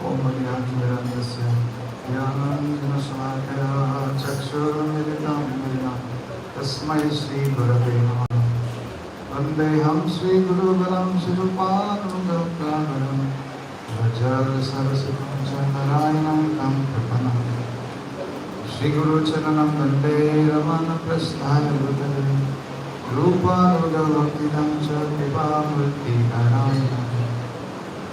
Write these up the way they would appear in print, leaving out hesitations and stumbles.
Om Adhyatmirandasya Jnananjana Chakshurmilitam Vina Tasmai Shri Gurave Namaha Vandeham Shri Guru Garam Sirupanugapagaram Rajar Sarasitam Narayanam Tam Prapanam Shri Guru Charanam Vande Ramana Prasthaya Bhutale Rupa Rudavakidam Cha Vipamurti Narayana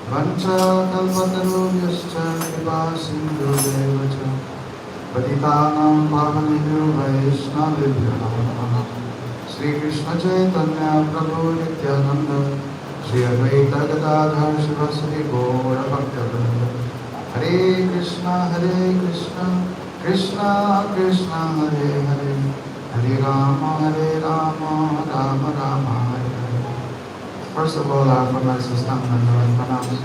Vancha Kalpatarubhyascha Vipa Sindhu Devacha Patitanam Pavanebhyo Vaishnavibhyo Namaha Shri Krishna Chaitanya Prabhu Nityananda Shri Advaita Gadadhar Shivasati Gaura Bhaktivinoda Hare Krishna Krishna Krishna Hare Hare Hare Rama Rama Rama Hare Hare. First of all, I offer my Sastanga and pranams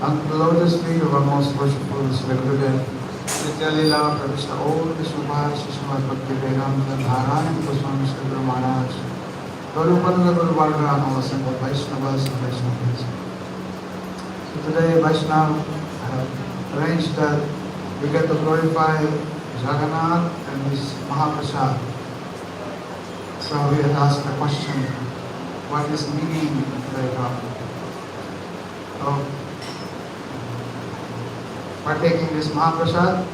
unto the lotus feet of our most worshipful Sri Gurudev, Nitya Lila Pravishta Om Vishnupada Shishmad Bhakti Vedanta Dharayan Goswami Sri Guru Maharaj, Garupada Guru Varga and all assembled Vaishnavas and Vaishnavis. So today Vaishnav have arranged that we get to glorify Jagannath and his Maha Prasad. So we had asked a question, what is meaning like partaking this Mahaprasad?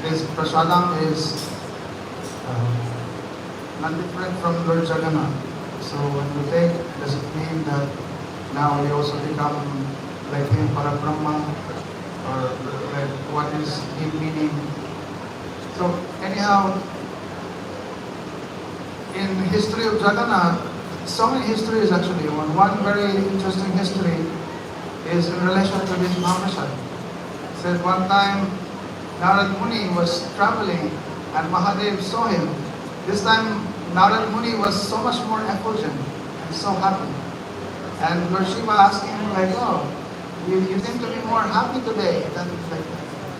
This prasadam is not different from Lord Jagannath. So when we take, does it mean that now we also become like him, Parabrahma? Or like what is his meaning? So anyhow, in history of Jagannath, so many histories actually. One very interesting history is in relation to this Mahaprasad. It said one time Narad Muni was traveling and Mahadev saw him. This time Narad Muni was so much more effulgent and so happy. And Lord Shiva asked him like, oh, you seem to be more happy today than like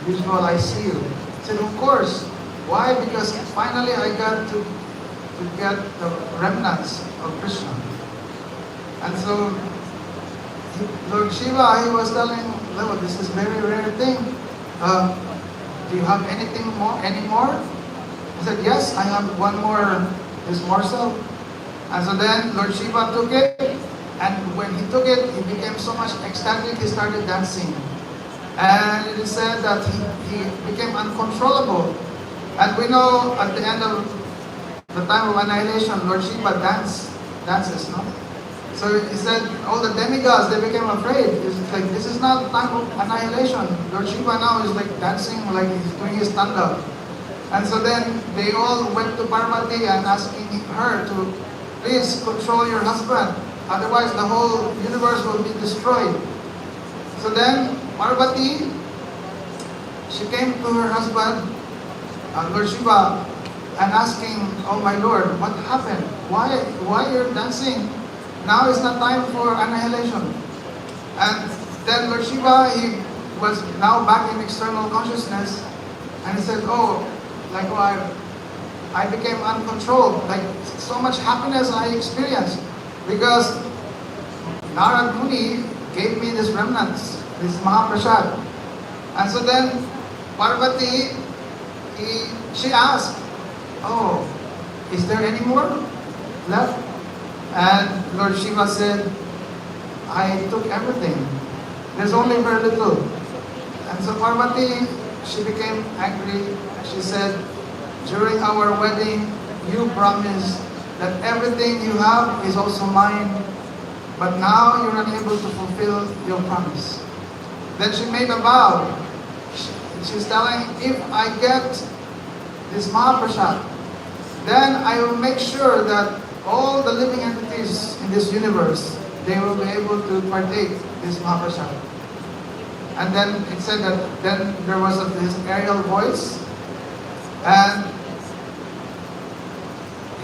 usual I see you. He said, of course. Why? Because finally I got to get the remnants of Krishna. And so Lord Shiva, he was telling, oh, this is very rare thing. Do you have anything more, any more? He said, yes, I have one more, this morsel. And so then Lord Shiva took it, and when he took it, he became so much ecstatic, he started dancing. And it is said that he became uncontrollable. And we know at the end of the time of annihilation, Lord Shiva dances, no? So he said, all the demigods, they became afraid. It's like, this is not the time of annihilation. Lord Shiva now is like dancing, like he's doing his stand-up. And so then they all went to Parvati and asking her to please control your husband. Otherwise the whole universe will be destroyed. So then Parvati, she came to her husband, Lord Shiva, and asking, oh my Lord, what happened? Why you're dancing? Now is not time for annihilation. And then Lord Shiva, he was now back in external consciousness, and he said, oh, I became uncontrolled, like so much happiness I experienced, because Narad Muni gave me this remnants, this Mahaprasad. And so then Parvati, she asked, oh, is there any more left? And Lord Shiva said, I took everything. There's only very little. And so Parvati, she became angry. She said, during our wedding, you promised that everything you have is also mine, but now you're not able to fulfill your promise. Then she made a vow. She's telling, if I get this Mahaprasad, then I will make sure that all the living entities in this universe, they will be able to partake this Mahaprasad. And then it said that then there was this aerial voice, and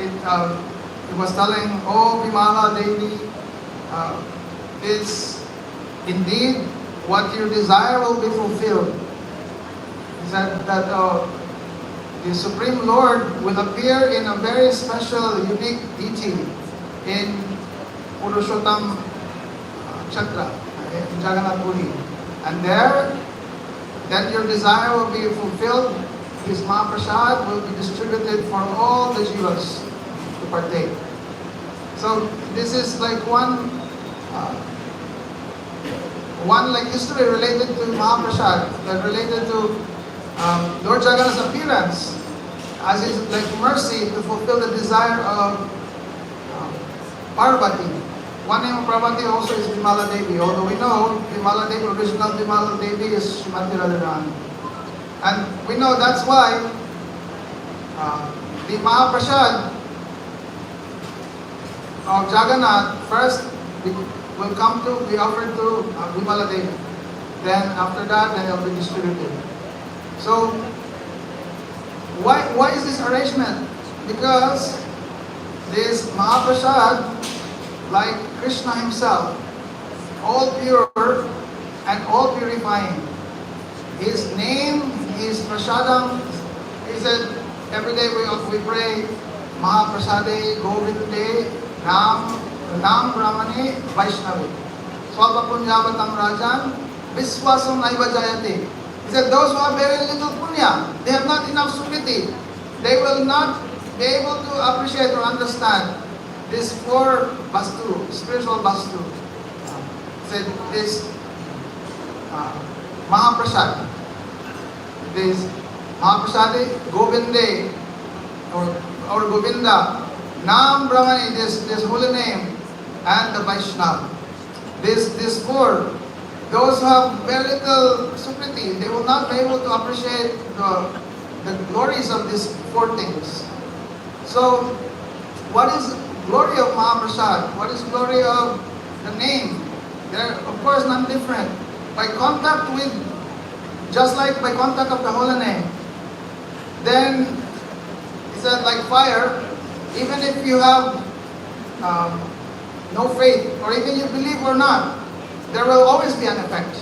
it was telling, oh Vimala Devi, is indeed what you desire will be fulfilled. He said that the Supreme Lord will appear in a very special, unique deity in Purushottam Chakra, in Jagannath Puri. And there, then your desire will be fulfilled. This Mahaprasad will be distributed for all the jivas to partake. So this is like one like history related to Mahaprasad, that related to Lord Jagannath's appearance as his like mercy to fulfill the desire of Parvati. One name of Parvati also is Vimala Devi, although we know Vimala Devi, original Vimala Devi is Srimati Radharani. And we know that's why the Mahaprasad of Jagannath first will come to be offered to Vimala Devi. Then after that, then it will be distributed. So why is this arrangement? Because this Mahaprasad, like Krishna himself, all pure and all purifying. His name is Prasadam. He said every day we pray Mahaprasade Govinde Nam Brahmane Vaishnavi Swalpa Punjabatam Rajan Viswasam Naiva Jayate. He said those who have very little punya, they have not enough sukriti, they will not be able to appreciate or understand this four vastu, spiritual vastu. Said this Mahaprasad, this Mahaprasade Govinde or Govinda, Nam Brahmani, this holy name, and the Vaishnava. This four, those who have very little sukriti, they will not be able to appreciate the glories of these four things. So, what is glory of Mahaprasad? What is glory of the name? They're of course not different. By contact with, just like by contact of the holy name, then he said like fire, even if you have no faith, or even you believe or not, there will always be an effect.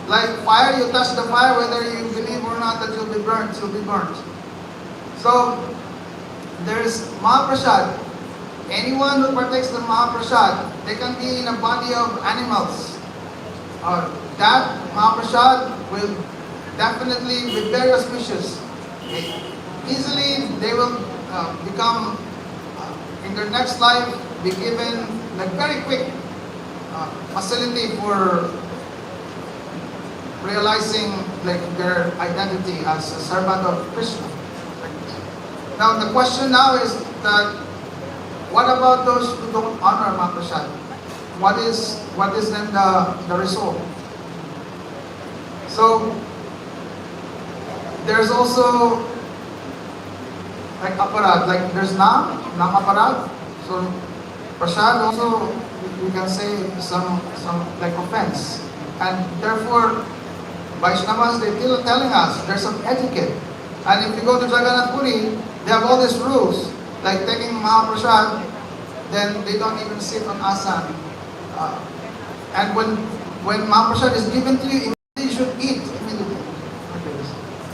Like fire, you touch the fire, whether you believe or not that you'll be burnt, you'll be burnt. So, there's Mahaprasad. Anyone who partakes the Mahaprasad, they can be in a body of animals. That Mahaprasad will definitely be very auspicious. Easily, they will become, in their next life, be given like very quick facility for realizing like their identity as a servant of Krishna. Now the question now is that what about those who don't honor Mahaprasad? What is then the result? So there's also like aparad, like there's nam aparad. So prasad also we can say some like offense, and therefore Vaishnavas they still telling us there's some etiquette. And if you go to Jagannath Puri, they have all these rules, like taking Mahaprasad, then they don't even sit on asan. And when Mahaprasad is given to you, you should eat immediately.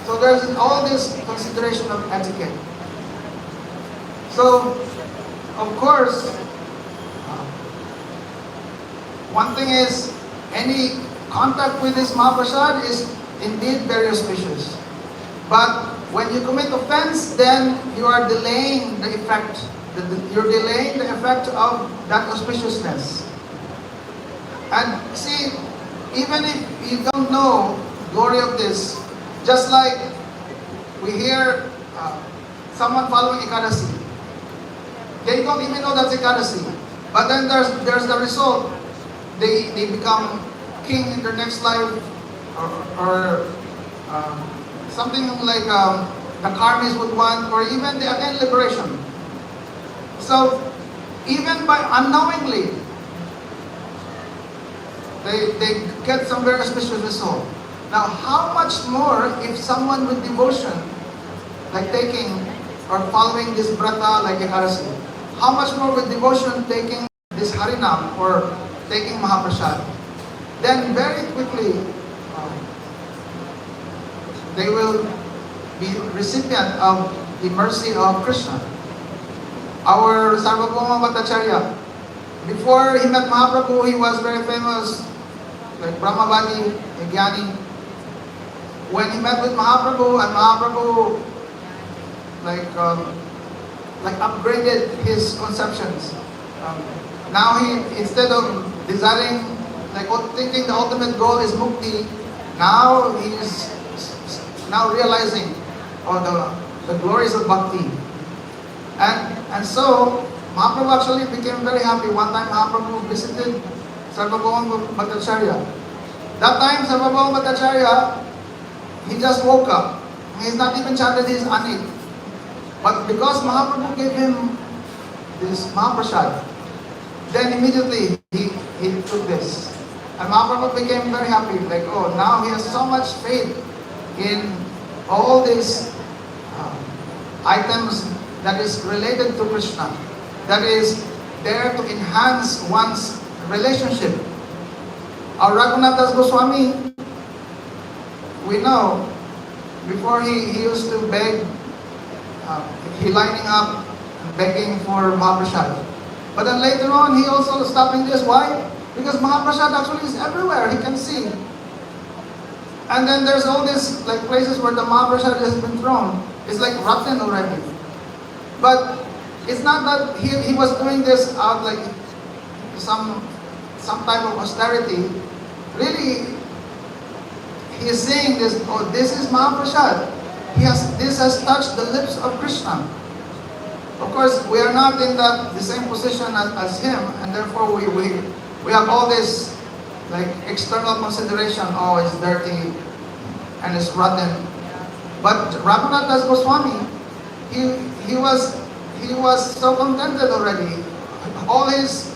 So there's all this consideration of etiquette. So, of course, one thing is, any contact with this Mahaprasad is indeed very auspicious. But when you commit offense, then you are delaying the effect. You're delaying the effect of that auspiciousness. And see, even if you don't know glory of this, just like we hear someone following Ekadasi, they don't even know that's Ekadasi. But then there's the result. They become king in their next life, or something like the karmis would want, or even they attain liberation. So, even by unknowingly, they get some very auspicious result. Now, how much more if someone with devotion, like taking or following this brata like Ekadasi, how much more with devotion taking this Harinam or taking Mahaprasad, then very quickly they will be recipient of the mercy of Krishna. Our Sarvabhauma Bhattacharya, before he met Mahaprabhu, he was very famous, like Brahmavadi, a Jnani. when he met with Mahaprabhu, and Mahaprabhu like upgraded his conceptions. Now he, instead of desiring, like thinking the ultimate goal is mukti, now he is now realizing the glories of bhakti. And so Mahaprabhu actually became very happy. One time Mahaprabhu visited Sarvabhauma Bhattacharya. That time Sarvabhauma Bhattacharya, he just woke up. He's not even chanted his anit. But because Mahaprabhu gave him this Mahaprasad, then immediately he took this. And Mahaprabhu became very happy. Like, oh, now he has so much faith in all these items that is related to Krishna, that is there to enhance one's relationship. Our Raghunath Das Goswami, we know, before he used to beg, he lining up, begging for Mahaprasad. But then later on, he also stopping this. Why? Because Mahaprasad actually is everywhere. He can see. And then there's all these like places where the Mahaprasad has been thrown. It's like rotten already. But it's not that he was doing this out like some type of austerity. Really, he is saying this, oh, this is Mahaprasad. This has touched the lips of Krishna. Of course, we are not in the same position as him, and therefore we have all this like external consideration. Oh, it's dirty and it's rotten. But Raghunath Das Goswami, he was so contented already. All his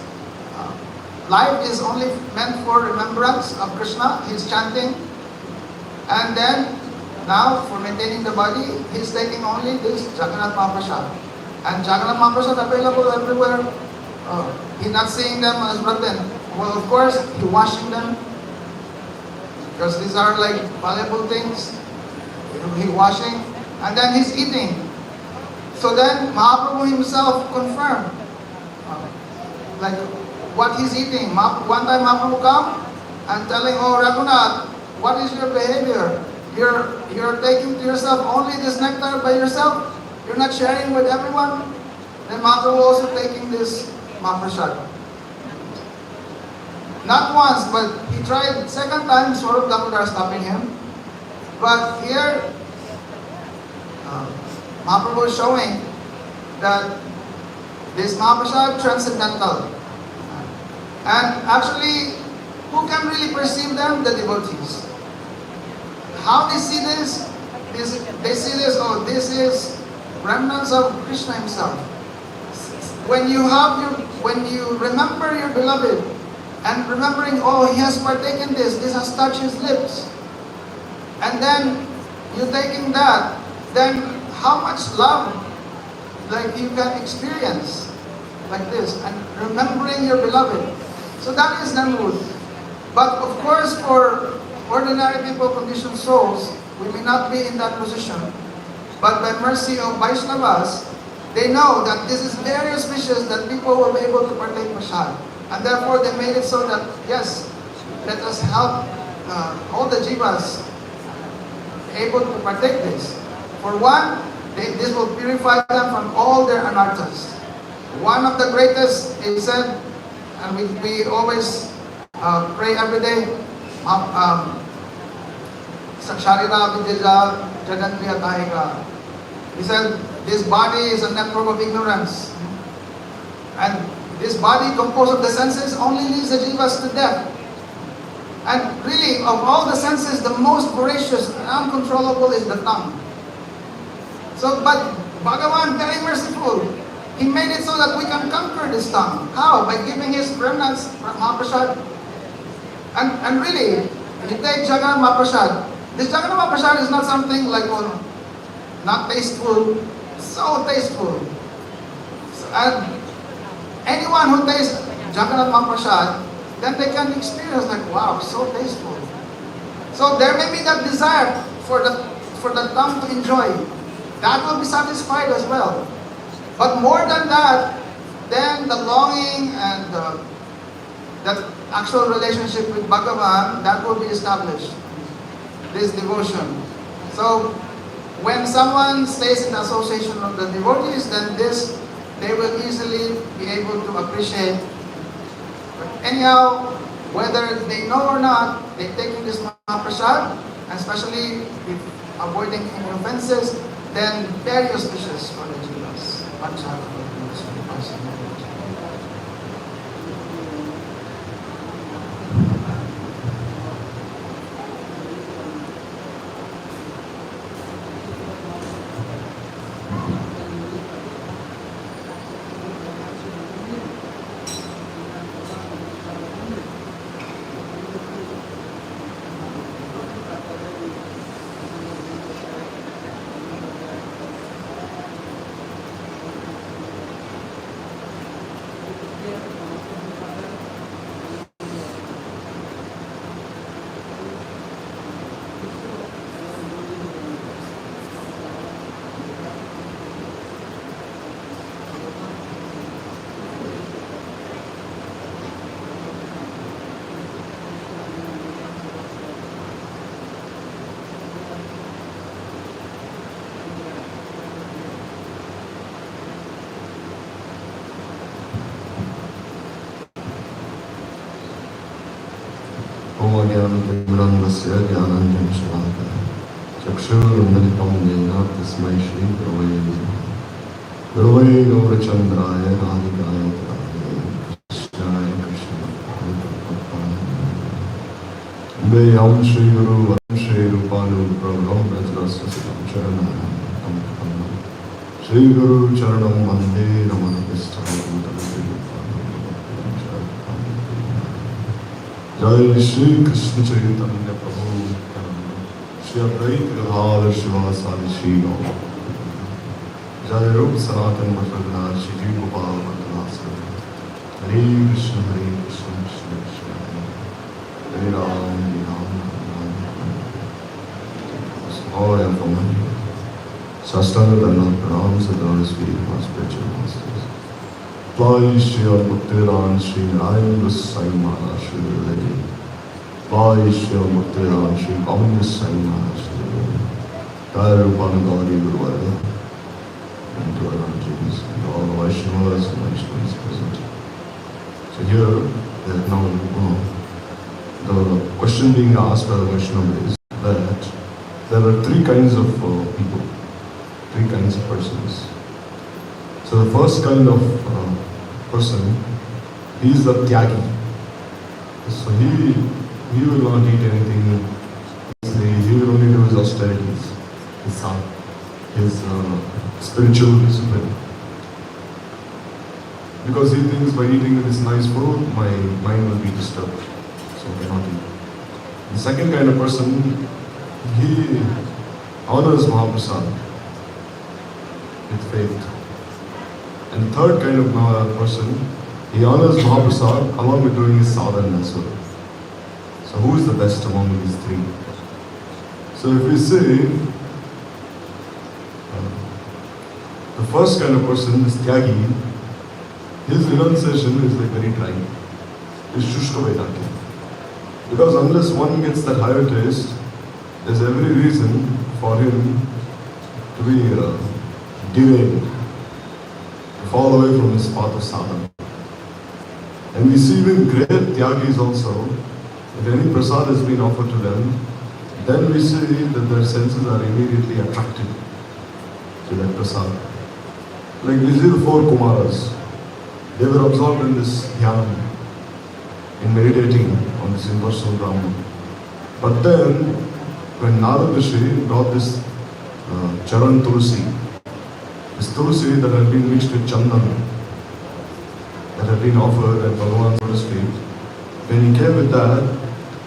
life is only meant for remembrance of Krishna. He's chanting, and then now for maintaining the body, he's taking only this Jagannath Mahaprasad. And Jagannath Mahaprasad available everywhere. He's not seeing them as rotten. Well, of course, he's washing them, because these are like valuable things. He's washing, and then he's eating. So then Mahaprabhu himself confirmed like what he's eating. One time Mahaprabhu come and telling, oh Raghunath, what is your behavior? You're taking to yourself only this nectar by yourself. You're not sharing with everyone. Then Mahaprabhu also taking this Mahaprasad. Not once, but he tried second time, Swarup Damodar stopping him. But here, Mahaprabhu is showing that this Mahaprasad transcendental. And actually, who can really perceive them? The devotees. How they see this? They see this, oh, this is remnants of Krishna himself. When you remember your beloved, and remembering, oh, he has partaken this has touched his lips, and then you taking that, then how much love like you can experience like this, and remembering your beloved. So that is Namrud. But of course, for ordinary people, conditioned souls, we may not be in that position. But by mercy of Vaishnavas, they know that this is very auspicious that people will be able to partake prasad. And therefore they made it so that, yes, let us help all the jivas able to partake this. For one, this will purify them from all their anarthas. One of the greatest, he said, and we always pray every day, Sharira Vidya Jagannath Tahiga. He said, this body is a network of ignorance. And this body composed of the senses only leads the jivas to death. And really, of all the senses, the most voracious and uncontrollable is the tongue. So, but Bhagavan, very merciful, he made it so that we can conquer this tongue. How? By giving his remnants Mahaprasad. And really, if you take Jagannath Mahaprasad, this Jagannath Mahaprasad is not something like, oh, not tasteful, so tasteful. And anyone who tastes Jagannath Mahaprasad, then they can experience like, wow, so tasteful. So there may be that desire for the tongue to enjoy. That will be satisfied as well. But more than that, then the longing and that actual relationship with Bhagavan, that will be established. this devotion. So when someone stays in the association of the devotees, then they will easily be able to appreciate. But anyhow, whether they know or not, they taking this Prasad, especially if avoiding any offenses, then very auspicious for the Jivas. ज्ञानतिमिरन्धस्य ज्ञानाञ्जनशलाकया चक्षुरुन्मिलितं येन तस्मै श्रीगुरवे नमः। गुरवे गौरचन्द्राय राधिकाय तदालये कृष्णाय कृष्णाय वन्दे हम श्रीगुरु वन्दे श्रीरूपानुप्रभवं व्रजरससितं शरणं श्रीगुरु चरणं वन्दे रमणकृष्णं। जय श्री कृष्ण चैतन्य प्रभु श्री अद्वैत गदाधर शिवासादि श्री गौर। जय रूप सनातन भट्टनाथ श्री जी गोपाल भट्टनाथ। हरे कृष्ण कृष्ण कृष्ण हरे राम राम राम। साष्टांग दंडवत प्रणाम सदान Shri spiritual masters. Fly Shri Muktiran Shri Narayan Gosai Maharaj Shri Lady. Fly Shri Muktiran Shri Pawan Gosai Maharaj Shri Lady. Jai Rupana Gauri Guru Varga. And to our aunties and all the Vaishnavas and Vaishnavas present. So here, now, the question being asked by the Vaishnava is that there are three kinds of people, three kinds of persons. So the first kind of person, he is the tyagi. So he will not eat anything. He will only do his austerities, his spiritual discipline. Because he thinks by eating this nice food, my mind will be disturbed. So he cannot eat. The second kind of person, he honors Mahaprasad with faith. And the third kind of person, he honors Mahaprasad along with doing his sadhana as well. So who is the best among these three? So if we say, the first kind of person, this tyagi, his renunciation is like very dry. It's shushka vaidakya. Because unless one gets that higher taste, there's every reason for him to be derailed, fall away from his path of sadhana. And we see even great tyagis also, if any prasad has been offered to them, then we see that their senses are immediately attracted to that prasad. Like we see the four Kumaras, they were absorbed in this dhyana, in meditating on this impersonal Brahman. But then, when Narad Rishi brought this Charan Tulsi, this Tulsi that had been mixed with Chandan, that had been offered at Bhagavan's lotus feet, when he came with that,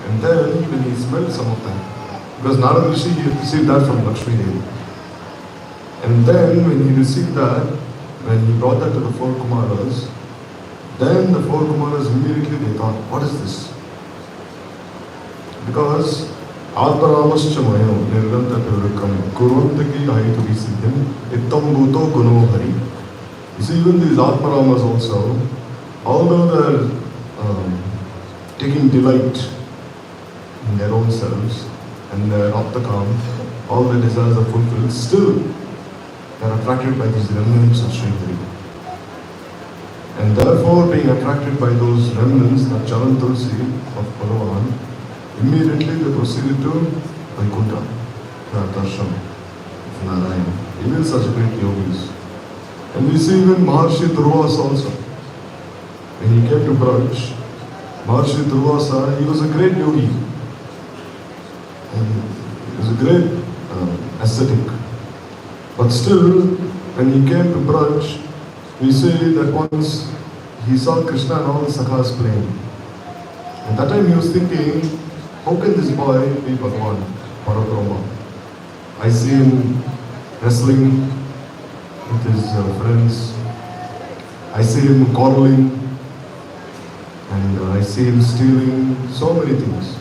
and then when he smelled some of them, because Narad Rishi, he had received that from Lakshmi Devi. And then when he received that, when he brought that to the four Kumaras, then the four Kumaras immediately they thought, what is this? Because Atmaramascha Mayo Nirganta Purukam Kurvantaki Ahituvi Siddhim Ittam Bhuto Guno Hari. You see, even these Atmaramas also, although they're taking delight in their own selves, and Raptakam, all the desires are fulfilled, still they are attracted by these remnants of Sri. And therefore, being attracted by those remnants, the Charan Tulsi of Bhagavan, immediately they proceeded to Vaikuntha, the Darshan of Narayana. Even such great yogis. And we see even Maharshi Durvasa also. When he came to Braj, Maharshi Durvasa, he was a great yogi. And he was a great ascetic. But still, when he came to Braj, we see that once he saw Krishna and all the sakhas playing. At that time he was thinking, how can this boy be Bhagavan, Parabrahma? I see him wrestling with his friends. I see him quarreling. And I see him stealing so many things.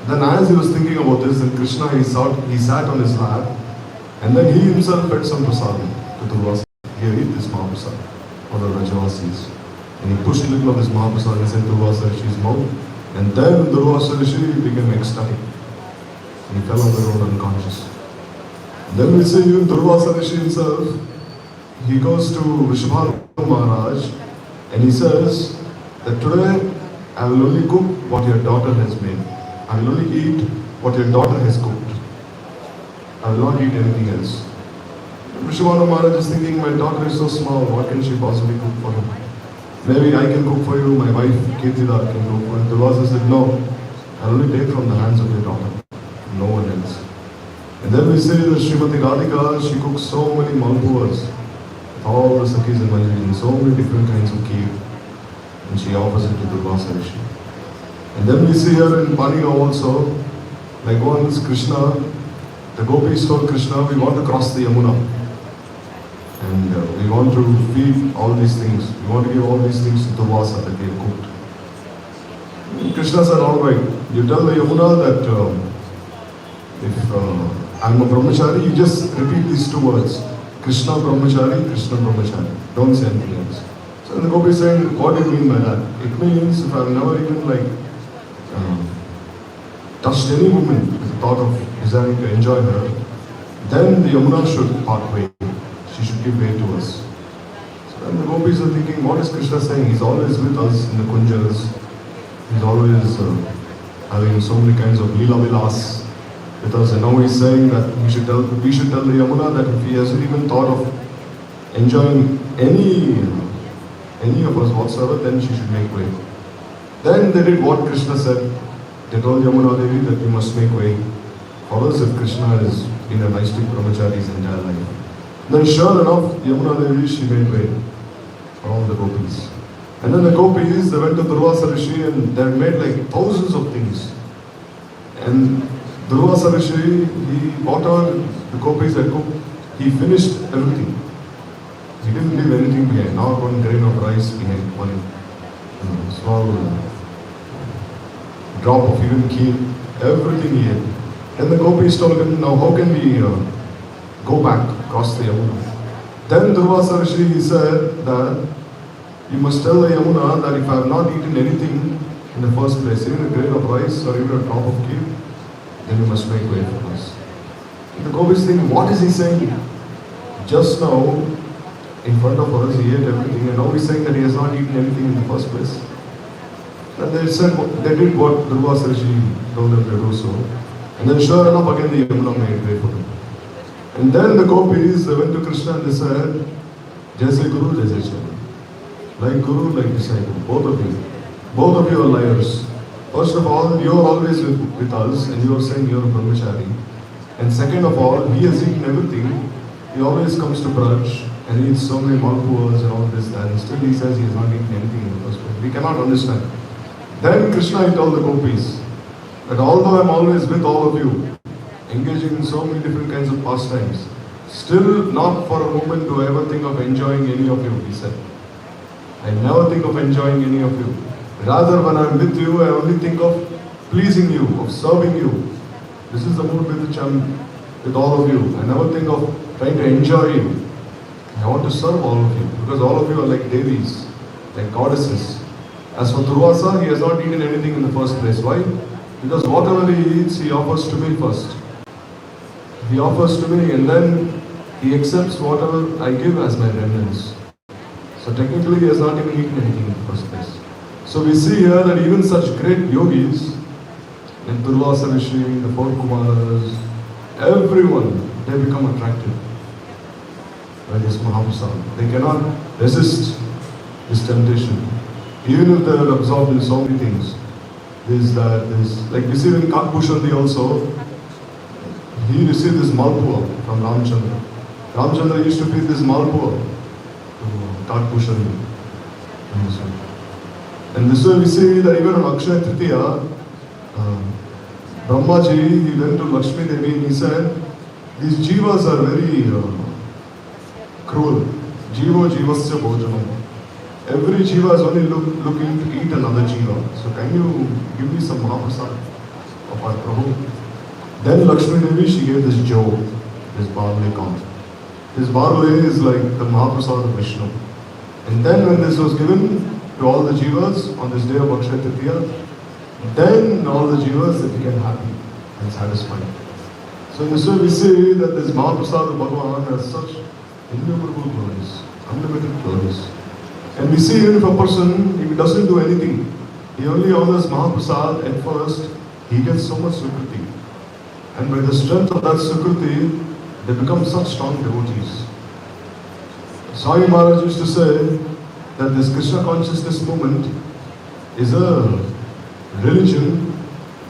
Then as he was thinking about this, and Krishna, he sat on his lap, and then he himself fed some prasad to Durvasa. Here, eat this Mahaprasad for the Rajavasis. And he pushed a little of this Mahaprasad inside Durvasa Rishi's mouth. And then Durvasa Rishi became ecstatic. And he fell on the road unconscious. Then we see even Durvasa Rishi himself, he goes to Vrishabhanu Maharaj and he says that today I will only cook what your daughter has made. I will only eat what your daughter has cooked. I will not eat anything else. Vrishabhanu Maharaj is thinking, my daughter is so small, what can she possibly cook for him? Maybe I can cook for you, my wife Kirtida can cook for you. Durvasa said, no, I will only take from the hands of your daughter, no one else. And then we see that Srimati Radhika, she cooks so many malpuas, all the sakhis and manjaris, so many different kinds of kheer. And she offers it to Durvasa Rishi. And then we see her in Paniga also, like once Krishna, the gopis told Krishna, we want to cross the Yamuna. And we want to feed all these things. We want to give all these things to Durvasa that they have cooked. And Krishna said, all right, you tell the Yamuna that if I'm a brahmachari, you just repeat these two words. Krishna brahmachari, Krishna brahmachari. Don't say anything else. So the Gopi is saying, what do you mean by that? It means if I've never even touched any woman with the thought of desiring to enjoy her, then the Yamuna should part way. She should give way to us. So then the Gopis are thinking, what is Krishna saying? He's always with us in the kunjas. He's always having so many kinds of lila vilas with us. And now he's saying that we should tell the Yamuna that if he hasn't even thought of enjoying any of us whatsoever, then she should make way. Then they did what Krishna said. They told Yamuna Devi that you must make way for us if Krishna has been a Vaishnik brahmachari his entire life. Then sure enough, Yamuna Devi, she made way for all the gopis. And then the gopis, they went to Durvasa Rishi and they made like thousands of things. And Durvasa Rishi, whatever the gopis had cooked, he finished everything. He didn't leave anything behind, not one grain of rice behind, one small drop of even kheer, everything he ate. And the gopis told him, now how can we go back, cross the Yamuna? Then Durvasa Rishi, he said that you must tell the Yamuna that if I have not eaten anything in the first place, even a grain of rice or even a drop of kheer, then you must make way for us. And the gopis think, what is he saying? Just now, in front of us, he ate everything, and now he's saying that he has not eaten anything in the first place. And they said, they did what Durvasa Rishi told them to do so. And then sure enough, again the Yamuna made way for them. And then the gopis, they went to Krishna and they said, Jaisai Guru, Jaisai Charan. Like Guru, like disciple, both of you. Both of you are liars. First of all, you are always with us and you are saying you are a brahmachari. And second of all, he has eaten everything. He always comes to Braj and eats so many malpuas and all this and still he says he has not eaten anything in the first place. We cannot understand. Then Krishna, he told the gopis that although I am always with all of you, engaging in so many different kinds of pastimes, still not for a moment do I ever think of enjoying any of you, he said. I never think of enjoying any of you. Rather, when I am with you, I only think of pleasing you, of serving you. This is the mood with which I am with all of you. I never think of trying to enjoy you. I want to serve all of you, because all of you are like devis, like goddesses. As for Durvasa, he has not eaten anything in the first place. Why? Because whatever he eats, he offers to me first. He offers to me and then he accepts whatever I give as my remnants. So technically he has not even eaten anything in the first place. So we see here that even such great yogis, like Durvasa Rishi, the four Kumaras, everyone, they become attracted by this Mahaprasad. They cannot resist this temptation. Even if they are absorbed in so many things. This, that, this. Like we see in Kakbhushandi also, he received this Malpua from Ramchandra. Ramchandra used to feed this Malpua to Kakbhushandi. And this way we see that even on Akshaya Tritiya, Brahmaji, he went to Lakshmi Devi and he said, these jivas are very cruel. Jivo jivasya bhojanam. Every jiva is only looking to eat another jiva. So can you give me some Mahaprasad of our Prabhu? Then Lakshmi Devi, she gave this joe, this barley corn. This barley is like the Mahaprasad of Vishnu. And then when this was given to all the jivas on this day of Akshaya Tritiya, then all the jivas, they became happy and satisfied. So in this way we see that this Mahaprasad of Bhagavan has such innumerable glories, unlimited glories. And we see even if a person, if he doesn't do anything, he only honors Mahaprasad at first, he gets so much sukriti. And by the strength of that sukriti, they become such strong devotees. Swami Maharaj used to say that this Krishna consciousness movement is a religion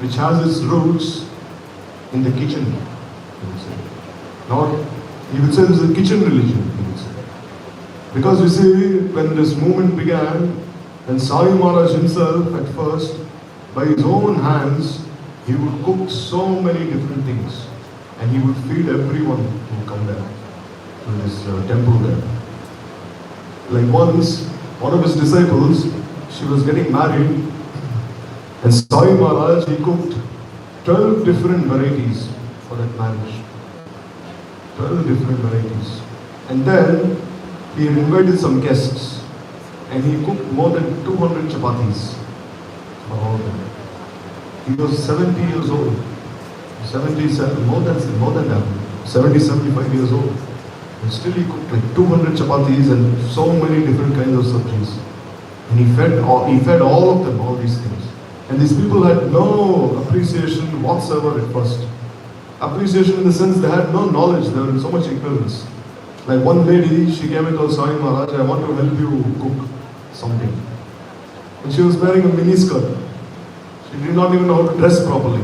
which has its roots in the kitchen. He would say this is a kitchen religion. Because you see, when this movement began, when Swami Maharaj himself at first, by his own hands, he would cook so many different things. And he would feed everyone who would come there, to this temple there. Like once, one of his disciples, she was getting married, and Swami Maharaj, he cooked 12 different varieties for that marriage. 12 different varieties. And then, he had invited some guests and he cooked more than 200 chapatis for all of them. He was 70 years old. 77, more than that. 70, 75 years old. And still he cooked like 200 chapatis and so many different kinds of sabjis. And he fed all of them, all these things. And these people had no appreciation whatsoever at first. Appreciation in the sense they had no knowledge, they were in so much ignorance. Like one lady, she came and told Swami Maharaj, I want to help you cook something. And she was wearing a mini skirt. She did not even know how to dress properly.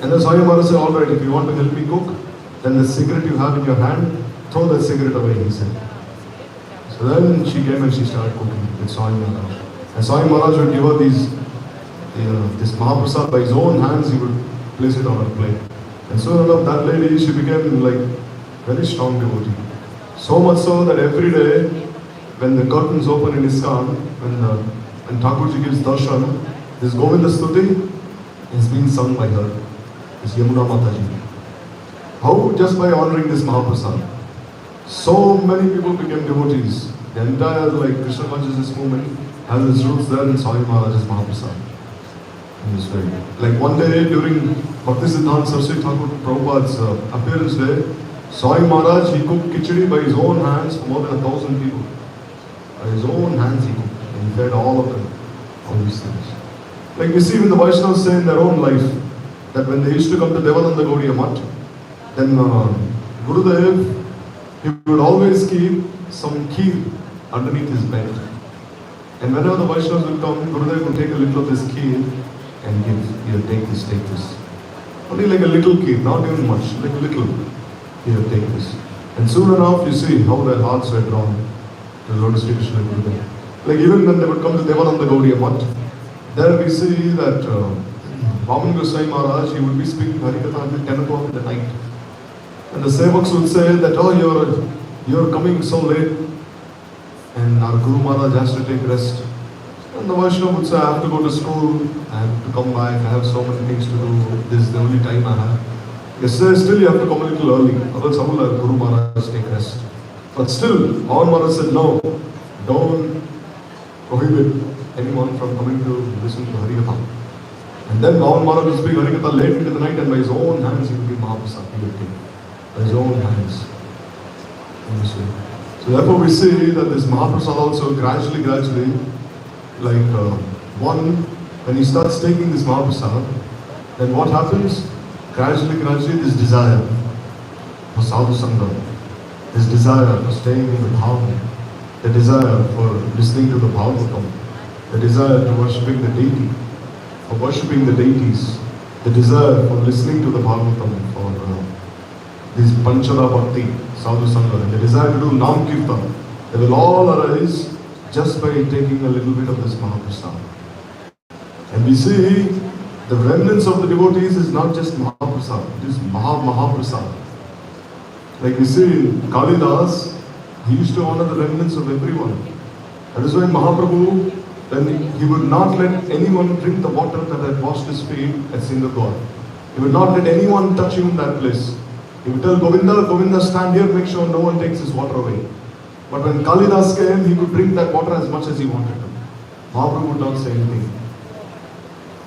And then Swami Maharaj said, all right, if you want to help me cook, then the cigarette you have in your hand, throw that cigarette away, he said. So then she came and she started cooking with Swami Maharaj. And Swami Maharaj would give her this Mahaprasad by his own hands, he would place it on her plate. And soon enough, that lady, she became like very strong devotee. So much so that every day, when the curtains open in ISKCON, when Thakurji gives darshan, this Govinda Stuti is being sung by her, this Yamuna Mataji. How? Just by honoring this Mahaprasad. So many people became devotees. The entire Krishna consciousness movement has its roots there in Swami Maharaj's Mahaprasad. In this way. Like one day during Bhakti Siddhanta Saraswati Thakur Prabhupada's appearance day, Swami Maharaj, he cooked khichdi by his own hands for more than 1,000 people. By his own hands he cooked. And he fed all of them. All these things. Like we see when the Vaishnavas say in their own life, that when they used to come to Devananda Gaudiya Math, then Gurudev, he would always keep some kheer underneath his bed. And whenever the Vaishnavas will come, Gurudev will take a little of this kheer and give, here, take this. Only like a little kheer, not even much, like a little. Here, take this. And soon enough, you see how their hearts were drawn to the Lord Sri Krishna Gurudev. Like even when they would come to Devananda Gaudiya Math, there we see that Vaman Goswami Maharaj, he would be speaking Harikatha until 10 o'clock in the night. And the Sevaks would say that, oh, you're coming so late, and our Guru Maharaj has to take rest. And the Vaishnava would say, I have to go to school, I have to come back, I have so many things to do, this is the only time I have. Yes, sir, still you have to come a little early, otherwise how will our Guru Maharaj take rest? But still, Vaman Maharaj said, no, don't prohibit anyone from coming to listen to Harikatha. And then Vaman Maharaj will speak Harikatha late into the night, and by his own hands he will give Mahaprasad. He will give by his own hands. So therefore we see that this Mahaprasad also gradually, when he starts taking this Mahaprasad, then what happens? Gradually, this desire for sadhu sangha, this desire for staying in the bhava, the desire for listening to the Bhagavatam, the desire to worshipping the deity, for worshipping the deities, the desire for listening to the Bhagavatam, for this Panchada Bhakti, sadhu sangha, and the desire to do Nam Kirtan, they will all arise just by taking a little bit of this Mahaprasad. And we see the remnants of the devotees is not just Mahaprasad, it is Mahaprasad. Like we see in Kalidas, he used to honor the remnants of everyone. That is why Mahaprabhu, then he would not let anyone drink the water that had washed his feet at Singapore. He would not let anyone touch him in that place. He would tell Govinda, stand here, make sure no one takes his water away. But when Kalidas came, he could drink that water as much as he wanted to. Mahaprabhu would not say anything.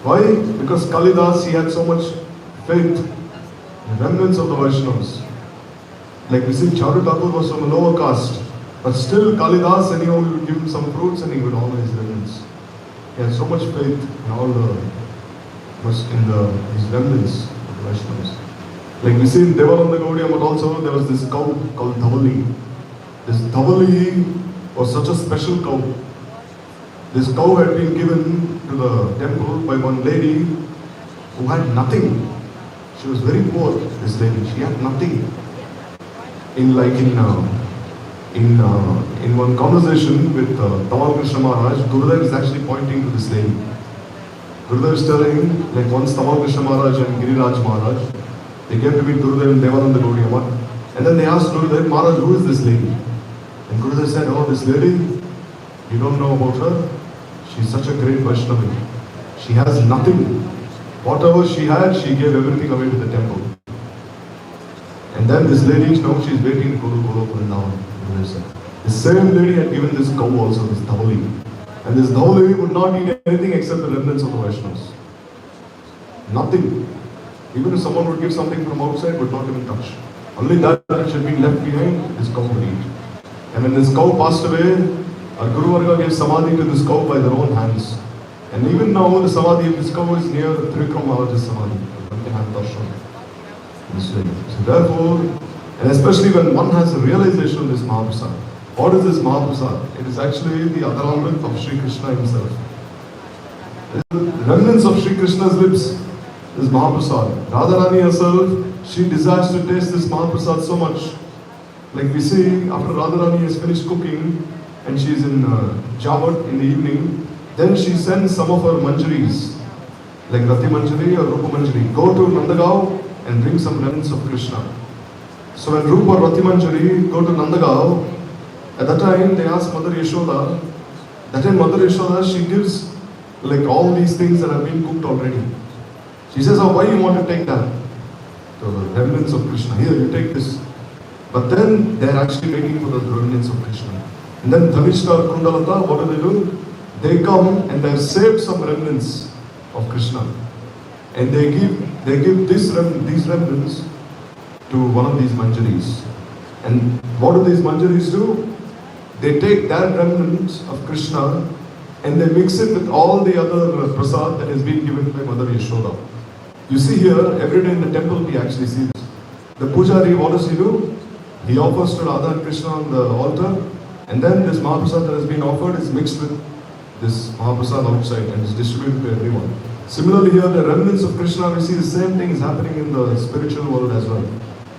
Why? Because Kalidas, he had so much faith in the remnants of the Vaishnavas. Like we see, Charu Thakur was from a lower caste, but still Kalidas, anyhow, he would give him some fruits and he would honor his remnants. He had so much faith in all his remnants of the Vaishnavas. Like we see in Devananda Gaudiya Math also, there was this cow called Dhavali. This Dhavali was such a special cow. This cow had been given to the temple by one lady who had nothing. She was very poor, this lady. She had nothing. In one conversation with Tamal Krishna Maharaj, Gurudev is actually pointing to this lady. Gurudev is telling, like once Tamal Krishna Maharaj and Giriraj Maharaj, they came to meet Gurudev in Devananda Gaudiya Math, and then they asked Gurudev, Maharaj, who is this lady? And Gurudev said, oh, this lady, you don't know about her? She's such a great Vaishnavi. She has nothing. Whatever she had, she gave everything away to the temple. And then this lady, now she's waiting to go to Vrindavan. The same lady had given this cow also, this Dhavali. And this Dhavali would not eat anything except the remnants of the Vaishnavas. Nothing. Even if someone would give something from outside, would not even touch. Only that which had been left behind, this cow would eat. And when this cow passed away, our Guru Varga gave samadhi to this cow by their own hands. And even now, the samadhi of this cow is near Trivikram Maharaj's samadhi. So therefore, and especially when one has a realization of this Mahaprasad. What is this Mahaprasad? It is actually the Adaramrit of Sri Krishna himself. The remnants of Sri Krishna's lips is Mahaprasad. Radharani herself, she desires to taste this Mahaprasad so much. Like we see, after Radharani has finished cooking, and she is in Javat in the evening, then she sends some of her manjaris, like Rati Manjari or Rupa Manjari, go to Nandagaon and bring some remnants of Krishna. So when Rupa or Rati Manjari go to Nandagaon, at that time they ask Mother Yashoda, that time Mother Yashoda, she gives like all these things that have been cooked already. She says, oh, why you want to take that? The remnants of Krishna, here you take this. But then they are actually making for the remnants of Krishna. And then Dhanishta or Kundalata, what do? They come and they have saved some remnants of Krishna. And they give these remnants to one of these manjaris. And what do these manjaris do? They take that remnants of Krishna and they mix it with all the other prasad that has been given by Mother Yashoda. You see here, every day in the temple we actually see this. The pujari, what does he do? He offers to Radha and Krishna on the altar, and then this Mahaprasad that has been offered is mixed with this Mahaprasad outside and is distributed to everyone. Similarly here, the remnants of Krishna, we see the same thing is happening in the spiritual world as well.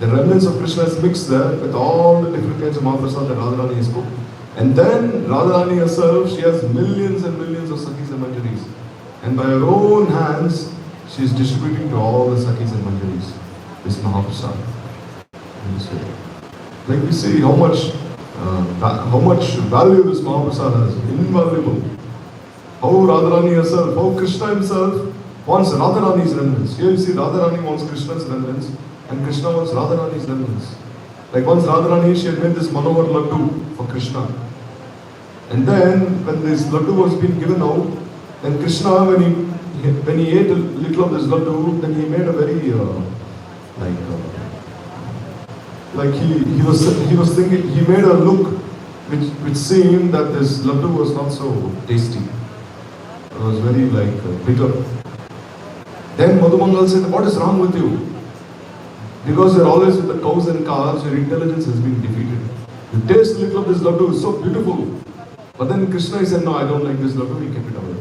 The remnants of Krishna is mixed there with all the different kinds of Mahaprasad that Radharani has cooked. And then Radharani herself, she has millions and millions of Sakhis and Manjaris. And by her own hands, she is distributing to all the Sakhis and Manjaris this Mahaprasad. In this way. Like we see how much value this Mahaprasad has, invaluable. How Radharani herself, how Krishna himself wants Radharani's remnants. Here you see Radharani wants Krishna's remnants and Krishna wants Radharani's remnants. Like once Radharani, she had made this Manohar Laddu for Krishna. And then when this Laddu was being given out, then Krishna, when he when he ate a little of this laddu, then he made a very he was thinking, he made a look which seemed that this laddu was not so tasty. It was very bitter. Then Madhumangal said, what is wrong with you? Because you're always with the cows and calves, your intelligence has been defeated. You taste a little of this laddu, it's so beautiful. But then Krishna, he said, no, I don't like this laddu, he kept it away.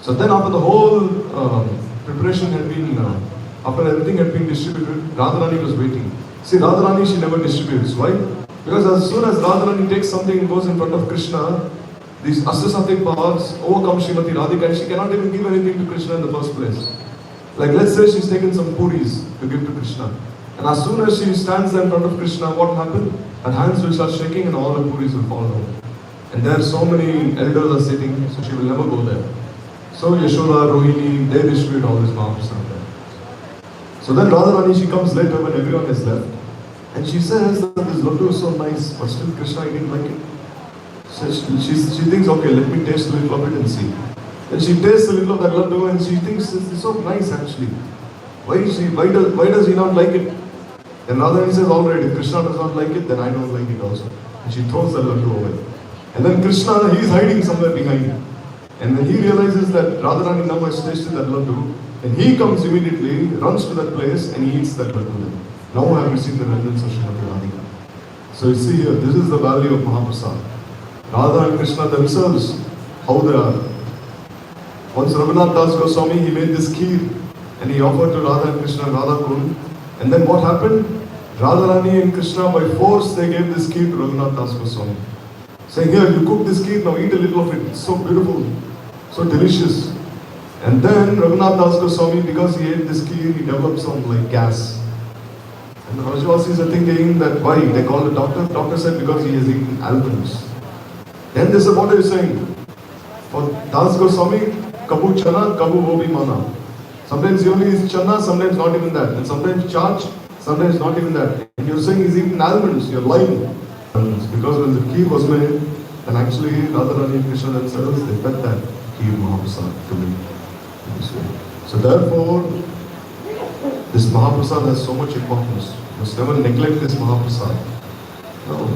So then after the whole preparation had been, after everything had been distributed, Radharani was waiting. See, Radharani, she never distributes. Why? Because as soon as Radharani takes something and goes in front of Krishna, these asasatic powers overcome Srimati Radhika and she cannot even give anything to Krishna in the first place. Like let's say she's taken some puris to give to Krishna. And as soon as she stands there in front of Krishna, what will happen? Her hands will start shaking and all the puris will fall down. And there are so many elders are sitting, so she will never go there. So Yashoda, Rohini, they distribute all this Mahaprasad there. So then Radharani, she comes later when everyone is left. And she says that this laddu is so nice, but still Krishna, he didn't like it. So she thinks, okay, let me taste a little of it and see. Then she tastes a little of that laddu and she thinks this is so nice actually. Why does he not like it? Then Radharani says, alright, if Krishna does not like it, then I don't like it also. And she throws the laddu away. And then Krishna, he is hiding somewhere behind. And when he realizes that Radharani now has tasted that laddu, and he comes immediately, runs to that place and he eats that laddu. Now I have received the vengeance of Srimati Radhika. So you see here, this is the value of Mahaprasad. Radha and Krishna themselves, how they are. Once Raghunath Das Goswami, he made this kheer and he offered to Radha and Krishna, Radha Kund. And then what happened? Radharani and Krishna by force they gave this kheer to Raghunath Das Goswami. Saying, here, you cook this kheer, now eat a little of it. It's so beautiful, so delicious. And then Raghunath Das Goswami, because he ate this kheer, he developed some gas. And the Rajvasis are thinking that why? They called the doctor. The doctor said because he has eaten almonds. Then they said, what are you saying? For Das Goswami, Kabu Chana, Kabu Gobi Mana. Sometimes he only eats chana, sometimes not even that. And sometimes charge, sometimes not even that. And you're saying he's eaten almonds, you're lying. Because when the kheer was made, and actually Radharani and Krishna themselves, they fed that kheer Mahaprasad to me. So therefore, this Mahaprasad has so much importance. You must never neglect this Mahaprasad. No.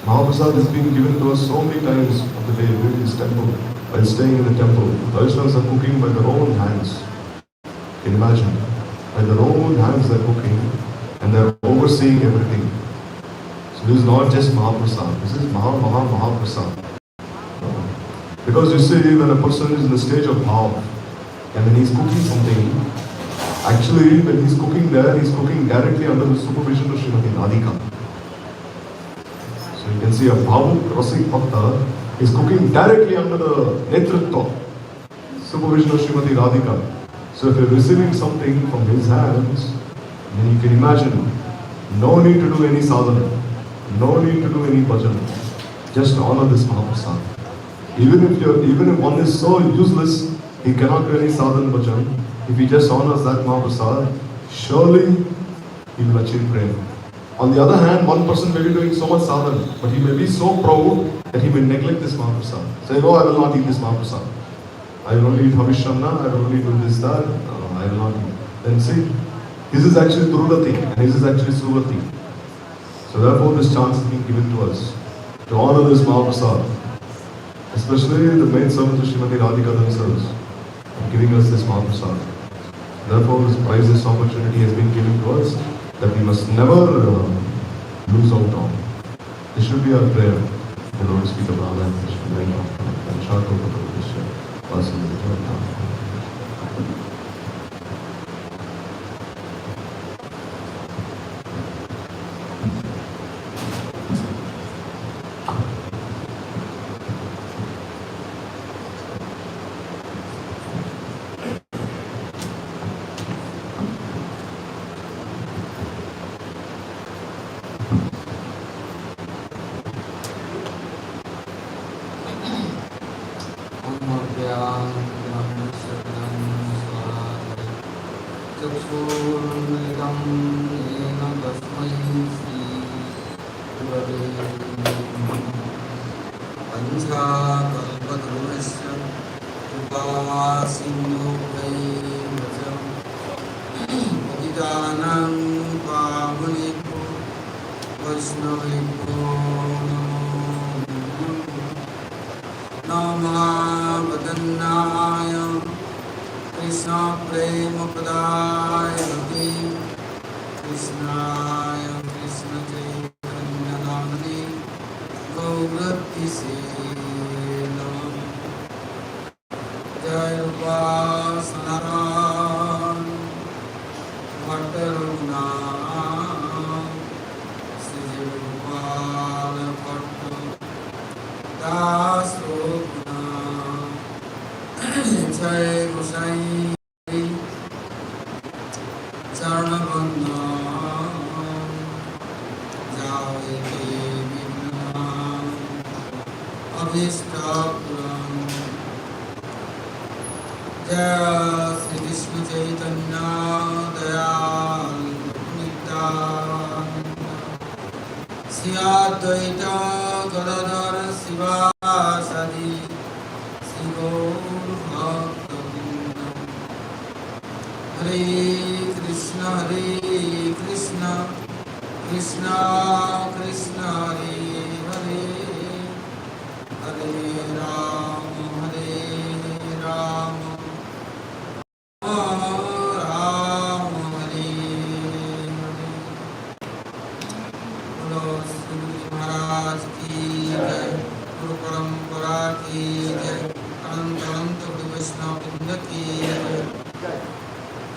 Mahaprasad has been given to us so many times of the day in this temple, while staying in the temple. Vaishnavas are cooking by their own hands. Can you imagine? By their own hands they are cooking and they are overseeing everything. So this is not just Mahaprasad, this is Mahaprasad. Because you see, when a person is in the stage of bhav, and when he's cooking something, actually when he's cooking there, he's cooking directly under the supervision of Srimati Radhika. So you can see a Bhavuk Rasik Bhakta is cooking directly under the Netritva, supervision of Srimati Radhika. So if you're receiving something from his hands, then you can imagine, no need to do any sadhana, no need to do any bhajan, just honor this Mahaprasad. Even if one is so useless, he cannot do any sadhana bhajan. If he just honors that Mahaprasad, surely he will achieve prema. On the other hand, one person may be doing so much sadhana, but he may be so proud that he may neglect this Mahaprasad. Say, oh, I will not eat this Mahaprasad. I will only eat Havishamna, I will only do this, that, I will not eat. Then see, this is actually Durgati and this is actually Sugati. So therefore this chance is being given to us to honor this Mahaprasad. Especially the main servants of Srimati Radhika themselves are giving us this Mahaprasad. Therefore this priceless opportunity has been given to us that we must never lose out on. This should be our prayer. The Lord speak of Radha and Krishna and Shakota. पतितानां पावनेभ्यो वैष्णवेभ्यो नमो वदन्नाय कृष्ण प्रेम प्रदायते कृष्णाय कृष्ण चैतन्य नामने गौरतिसे नमः। जय उपासनारायण भट्ट रघुनाथ श्री गोपाल भट्ट दास रघुनाथ जय गोसाई चरण बंदना जाए देवी अभीष्ट जय श्री कृष्ण चैतन्य दयाल नित्यानंद श्री अद्वैत गदाधर शिवासादि श्री गौर भक्तवृंद हरे कृष्ण कृष्ण कृष्ण हरे हरे हरे राम राम राम हरे हरे। बोलो श्री गुरु महाराज की जय, गुरु परंपरा की जय, अनंत अनंत गुरु वैष्णव वृंद की जय,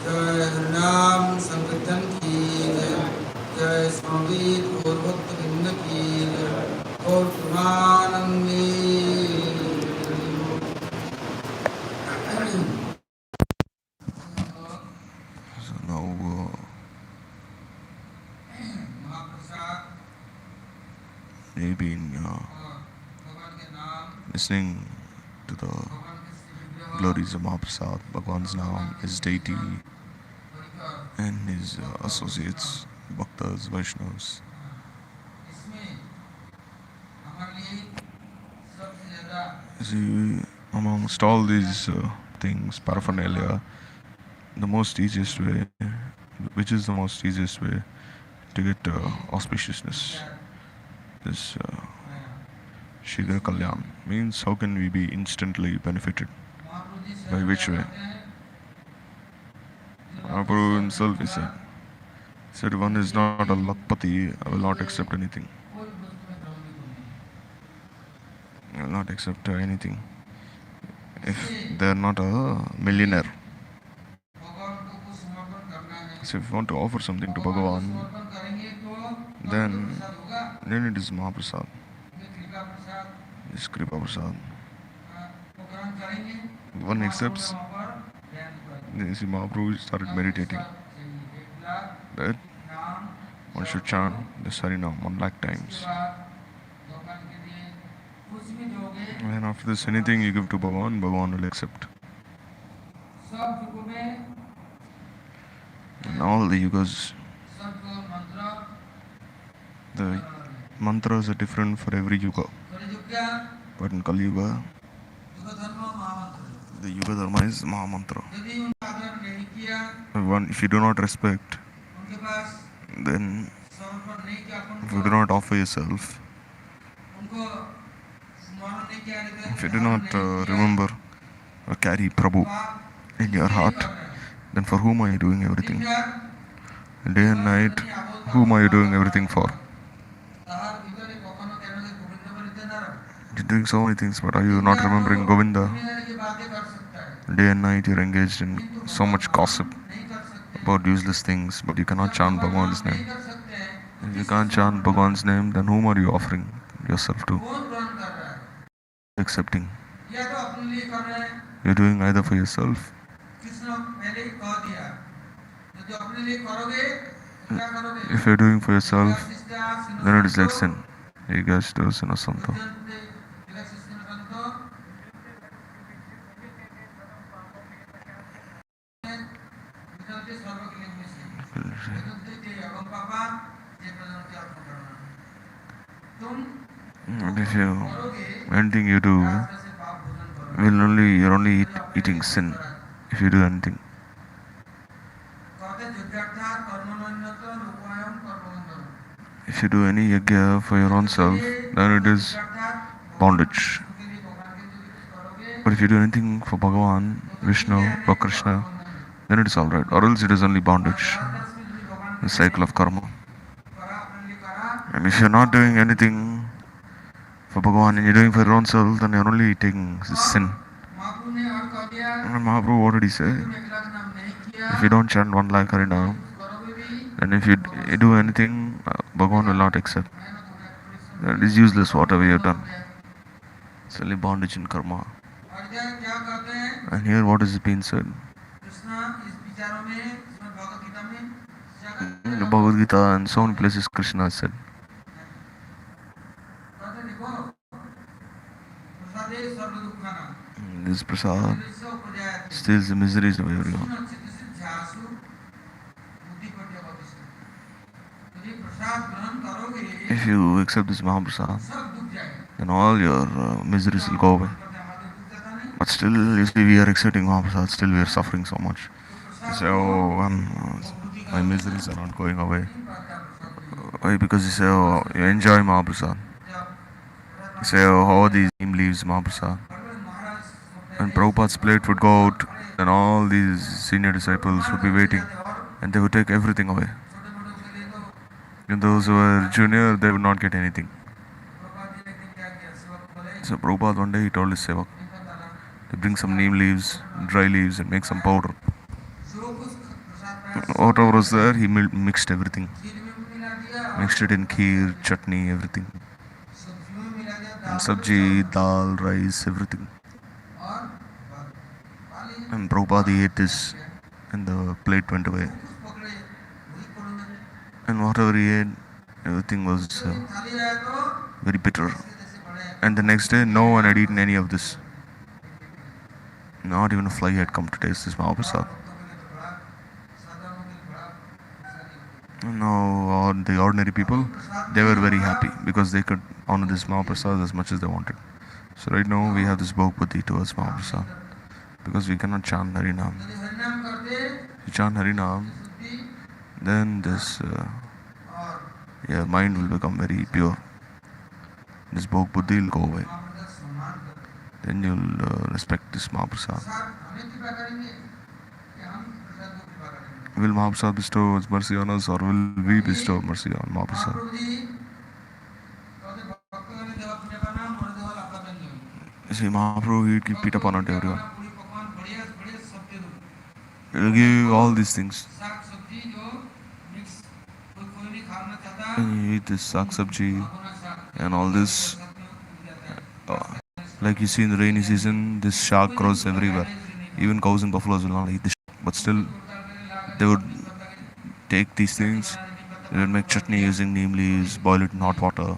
जय हरिनाम संकीर्तन की जय, जय स्वामी गौर भक्त वृंद की जय, और Premanandi. So now we've been listening to the glories of Maha, Bhagwan's Naam, his deity, and his associates, Bhaktas, Vaishnavas. See, amongst all these things, paraphernalia, the most easiest way, which is the most easiest way to get auspiciousness, this Shigra Kalyan, means how can we be instantly benefited? By which way? Prabhu himself he said one is not a lakpati, I will not accept anything. I will not accept anything if they are not a millionaire. So if you want to offer something to Bhagavan, then it is Mahaprasad. It's Kripa Prasad. One accepts, then you see Mahaprabhu started meditating that one should chant the Harinam 1,00,000 times. And after this, anything you give to Bhagavan, Bhagavan will accept. In all the yugas, the mantras are different for every yuga. But in Kali Yuga, the Yuga Dharma is Maha Mantra. If you do not respect, then if you do not offer yourself, if you do not remember or carry Prabhu in your heart, then for whom are you doing everything? Day and night, whom are you doing everything for? You're doing so many things, but are you not remembering Govinda? Day and night you're engaged in so much gossip about useless things, but you cannot chant Bhagwan's name. If you can't chant Bhagwan's name, then whom are you offering yourself to? Accepting. You're doing either for yourself. If you're doing for yourself, then it is like sin. Egashto sinasanto. And if you, anything you do, you're only eating sin if you do anything. कहते युद्धार्थात् कर्मण्यत लोकायम कर्मबंधन If you do any yajna for your own self, then it is bondage. But if you do anything for Bhagavan, Vishnu, or Krishna, then it is alright. Or else it is only bondage. The cycle of karma. And if you're not doing anything for Bhagavan and you're doing for your own self, then you're only taking sin. And Mahaprabhu, what did he say? If you don't chant 1 lakh Harinam, and if you do anything, Bhagavan will not accept. That is useless, whatever you have done. It's only bondage in karma. And here what is being said? In the Bhagavad Gita and so many places Krishna has said. This Prasad steals the miseries of everyone. If you accept this Mahaprasad, then all your miseries will go away. But still, you see, we are accepting Mahaprasad, still we are suffering so much. You say, oh, my miseries are not going away. Why? Because you say, oh, you enjoy Mahaprasad. You say, oh, how these neem leaves Mahaprasad. When Prabhupada's plate would go out, then all these senior disciples would be waiting, and they would take everything away. And those who were junior, they would not get anything. So Prabhupada one day he told his sevak, they bring some neem leaves, dry leaves, and make some powder. Whatever was there, he mixed everything. Mixed it in kheer, chutney, everything. And sabji, dal, rice, everything. And Prabhupada ate this, and the plate went away. And whatever he ate, everything was very bitter. And the next day, no one had eaten any of this. Not even a fly had come to taste this Mahaprasad. Now, all the ordinary people, they were very happy because they could honor this Mahaprasad as much as they wanted. So right now, we have this Bhakti towards Mahaprasad because we cannot chant Harinam. If you chant Harinam, then this your mind will become very pure. This Bhog Buddhi will go away. Then you'll respect this Mahaprasad. Will Mahaprasad bestow its mercy on us, or will we bestow mercy on Mahaprasad? You see, Mahaprabhu, he will give pita pana to everyone. He will give all these things. And you eat this sak sabji and all this. Like you see in the rainy season, this shark grows everywhere. Even cows and buffaloes will not eat this shark. But still, they would take these things, they would make chutney using neem leaves, boil it in hot water,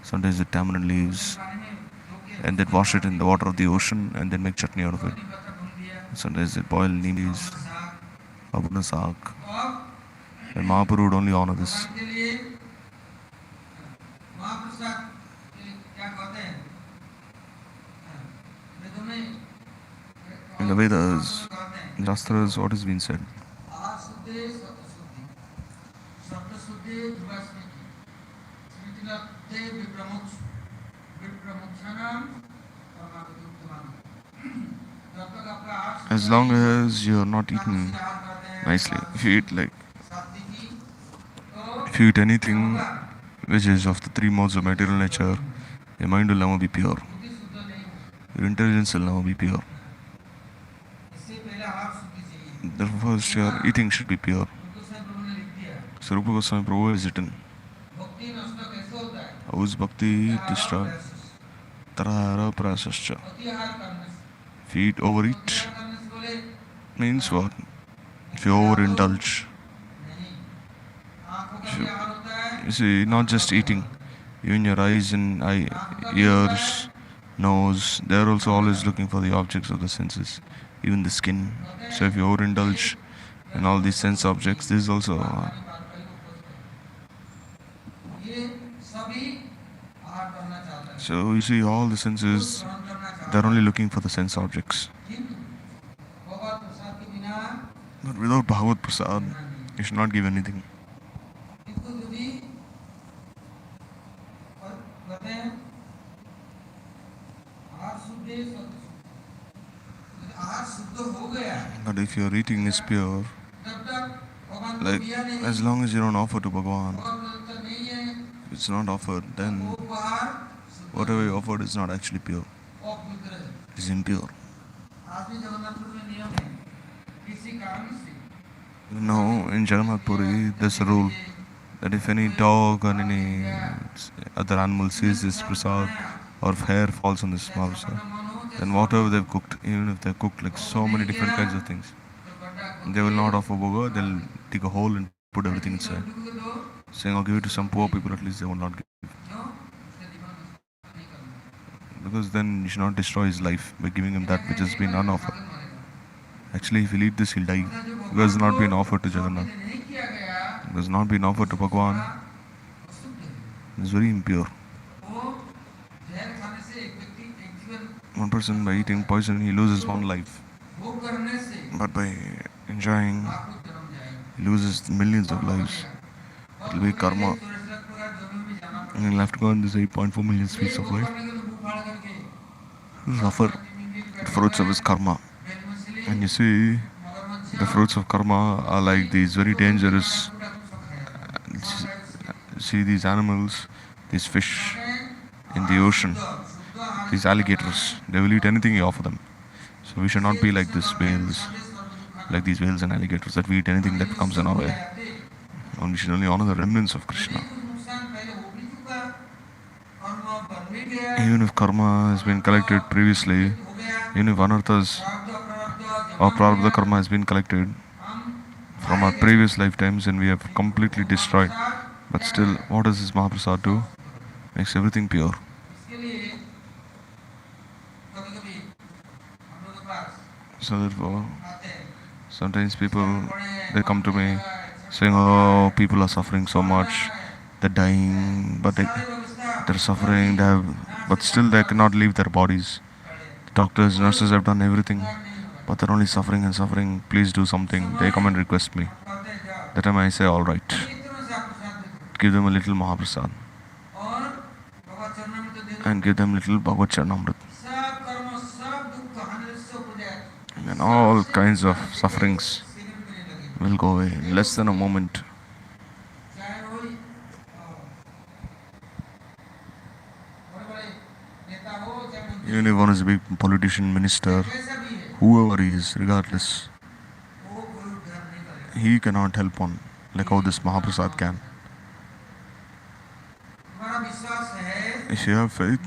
sometimes with tamarind leaves, and they'd wash it in the water of the ocean and then make chutney out of it. Sometimes they'd boil neem leaves, abuna sak. And Mahaprabhu would only honor this. In the Vedas, in Shastras, what has been said? As long as you are not eating nicely, if you eat anything which is of the 3 modes of material nature, your mind will never be pure. Your intelligence will never be pure. Therefore, first your eating should be pure. So Rupa Goswami Prabhu has written, how is bhakti destroyed? Tarahara prasascha. If you overeat, means what? If you overindulge. You see, not just eating, even your eyes and ears, nose, they are also always looking for the objects of the senses, even the skin. So if you overindulge in all these sense objects, this is also so you see, all the senses They're only looking for the sense objects. किंतु भगवत प्रसाद के बिना But without Bhagavad Prasad, you should not give anything. किंतु यदि कहते हैं आहार शुद्ध है, यदि आहार शुद्ध हो गया But if your eating is pure, तब तक भगवान को like दिया नहीं, as long as you don't offer to Bhagavan, भगवान प्रदत्त नहीं है, if it's not offered, then वो उपहार शुद्ध whatever you offered is not actually pure. अपवित्र है। It is impure. आज भी जगन्नाथपुर में नियम है, किसी कारण से Now in Jagannath Puri, there's a rule that if any dog or any other animal sees this prasad or if hair falls on this Mahaprasad, then whatever they've cooked, even if they've cooked like so many different kinds of things, they will not offer bhoga, they'll dig a hole and put everything inside. Saying, I'll give it to some poor people, at least they will not give. Because then you should not destroy his life by giving him that which has been unoffered. Actually, if he'll eat this, he'll die. Because it's not been offered to Jagannath. It has not been offered to Bhagwan. It's very impure. One person, by eating poison, he loses one life. But by enjoying, he loses millions of lives. It will be karma. And he'll have to go on this 8.4 million sweets of life. He'll suffer the fruits of his karma. And you see, the fruits of karma are like these very dangerous. See these animals, these fish in the ocean, these alligators, they will eat anything you offer them. So we should not be like these whales, like these whales and alligators, that we eat anything that comes in our way. And we should only honor the remnants of Krishna. Even if karma has been collected previously, even if anarthas or prarabdha karma has been collected from our previous lifetimes and we have completely destroyed, but still, what does this Mahaprasad do? Makes everything pure. So therefore, sometimes people, they come to me saying, oh, people are suffering so much, they're dying, but they're suffering, but still they cannot leave their bodies. Doctors, nurses have done everything, but they're only suffering and suffering. Please do something. They come and request me. That time I say, all right. Give them a little Mahaprasad. And give them little Bhagavad Charanamrit. And all kinds of sufferings will go away in less than a moment. Even if one is a big politician, minister, whoever he is, regardless, he cannot help one like how this Mahaprasad can. If you have faith,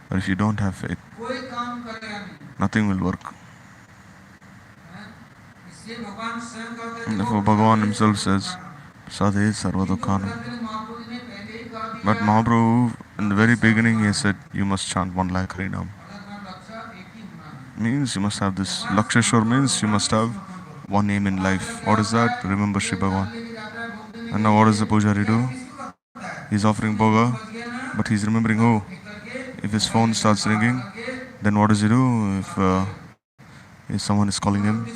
or if you don't have faith, nothing will work. And therefore Bhagavan himself says, Sadhe Sarva Dukhanam. But Mahaprabhu, in the very beginning, he said, you must chant 1 lakh Harinam. Means you must have this. Laksheshwar means you must have one aim in life. What is that? Remember Shri Bhagavan. And now what does the pujari do? He's offering bhoga, but he's remembering who? If his phone starts ringing, then what does he do? If someone is calling him,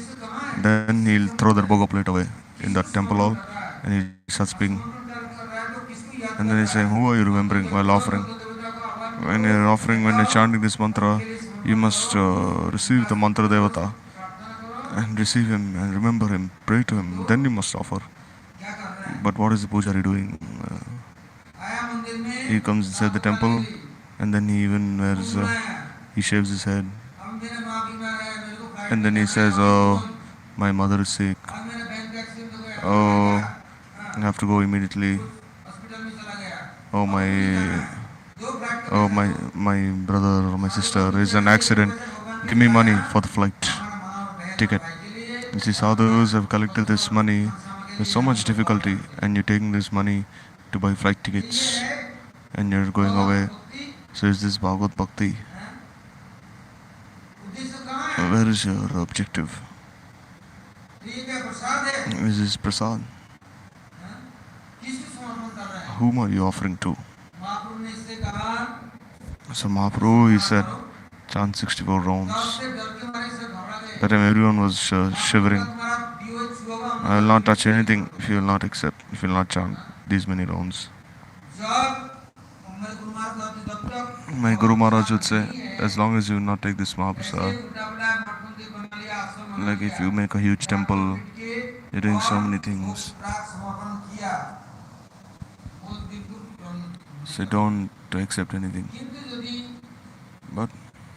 then he'll throw that bhoga plate away in that temple hall and he starts speaking. And then he's saying, who are you remembering while offering? When you're offering, when you're chanting this mantra, you must receive the mantra devata and receive him and remember him, pray to him, then you must offer. But what is the pujari doing? He comes inside the temple and then he even wears, he shaves his head. And then he says, oh, my mother is sick. Oh, I have to go immediately. Oh, my brother or my sister is an accident. Give me money for the flight ticket. You see, sadhus have collected this money with so much difficulty, and you're taking this money to buy flight tickets, and you're going away. So is this Bhagavad Bhakti? Where is your objective? Is this Prasad? Whom are you offering to? So Mahaprabhu, he said, chant 64 rounds. सबसे डर के मारे से घबरा गए। That time everyone was shivering. तुम्हारा दियो छुओगा हम I will not touch anything if you will not accept, if you will not chant these many rounds. जब मैं गुरु महाराज कहते तब तक My Guru Maharaj would say, as long as you will not take this ऐसे Mahaprasad, उल्टा पुल्टा मठ मंदिर बना लिया, आश्रम बना like if लिया। you make a huge temple, you're doing so many things. प्राग समर्पण किया, वो बिल्कुल So don't accept anything. किंतु यदि But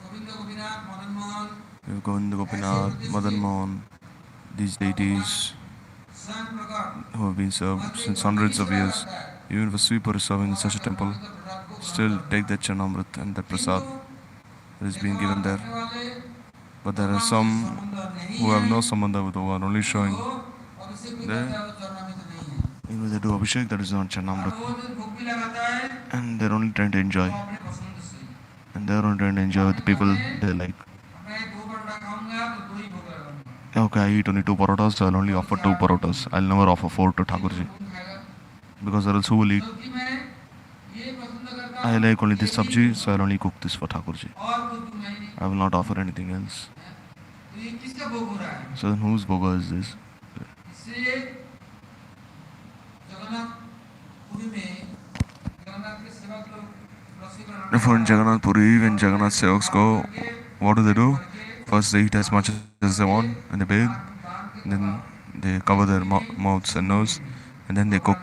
Govind Gopinath Madan Mohan if Govinda Gopinath, Madan Mohan, these deities स्वयं प्रकट who have been served since hundreds of years, even if a sweeper is serving in such a temple, still take that Chanamrit and that Prasad that is being given there. But there are some who have no sambandha with the one, only showing. Even if they do Abhishek, that is not Chanamrit. And they're only trying to enjoy. And they're only trying to enjoy with the people they like. Okay, I eat only 2 parotas, so I'll only offer 2 parotas. I'll never offer 4 to Thakurji. Because or else who will eat? I like only this sabji, so I'll only cook this for Thakurji. I will not offer anything else. So then whose bhoga is this? For in Jagannath Puri, when Jagannath Sevaks go, what do? First they eat as much as they want and they bathe, and then they cover their mouths and nose, and then they cook.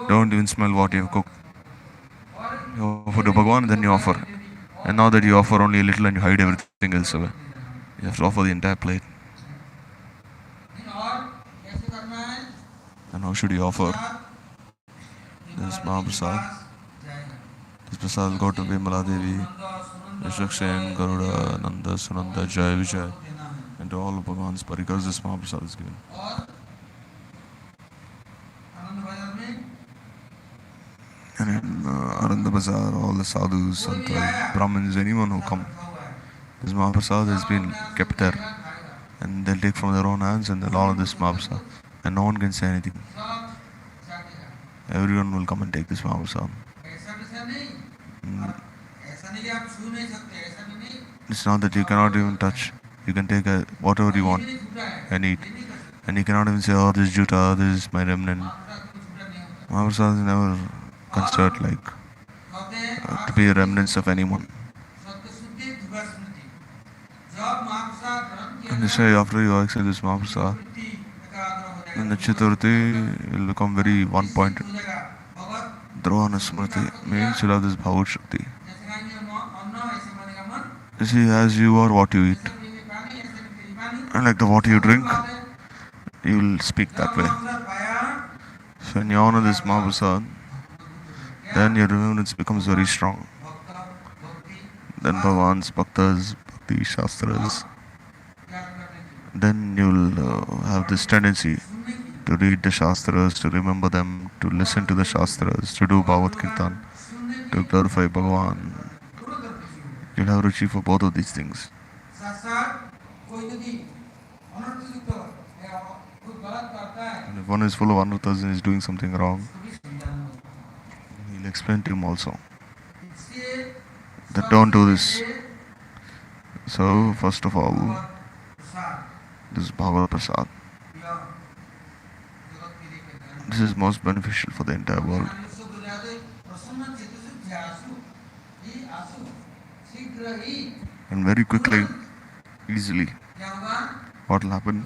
Don't even smell what you have cooked. You offer to Bhagwan and then you offer. And now that you offer only a little and you hide everything else away. You have to offer the entire plate. And how should you offer? This Mahaprasad. This Prasad will go to Vimala Devi, Vishwakshen, Garuda, Nanda, Sunanda, Jai, Vijay, and to all of Bhagwan's parikars this Mahaprasad is given. And in Aranda Bazaar, all the sadhus, santas, brahmins, anyone who come, this Mahaprasad has been kept there. And they'll take from their own hands and they'll honor this Mahaprasad. And no one can say anything. Everyone will come and take this Mahaprasad. It's not that you cannot even touch. You can take whatever you want and eat. And you cannot even say, oh, this is juta, this is my remnant. Mahaprasad is never considered like to be remnants of anyone. And they say after you accept this Mahaprasad, in the Chaturthi will become very one-pointed. Dhruvana Smriti means you'll have this Bhagavad Shakti. You see, as you are what you eat, and like the water you drink, you will speak that way. So when you honor this Mahaprasad, then your remembrance becomes very strong. Then Bhagavan's Bhaktas, Bhakti Shastras, then you'll have this tendency to read the Shastras, to remember them, to listen to the Shastras, to do Bhagavad Kirtan, to glorify Bhagavan. You'll have ruchi for both of these things. And if one is full of anarthas and is doing something wrong, he'll explain to him also that don't do this. So, first of all, this is Bhagavad Prasad. This is most beneficial for the entire world. And very quickly, easily, what will happen?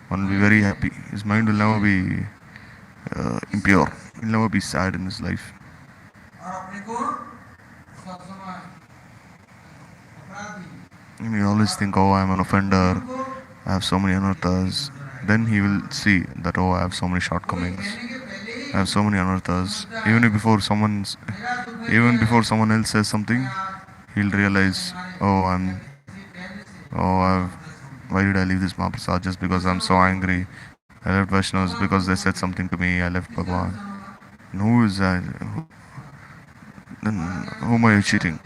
One will be very happy. His mind will never be impure. He'll never be sad in his life. And he'll always think, oh, I am an offender, I have so many anarthas. Then he will see that, oh, I have so many shortcomings, I have so many anarthas. Even before someone else says something, he'll realize, why did I leave this Mahaprasad just because I'm so angry? I left Vaishnavas because they said something to me, I left Bhagavan. And who is that? Then whom are you cheating?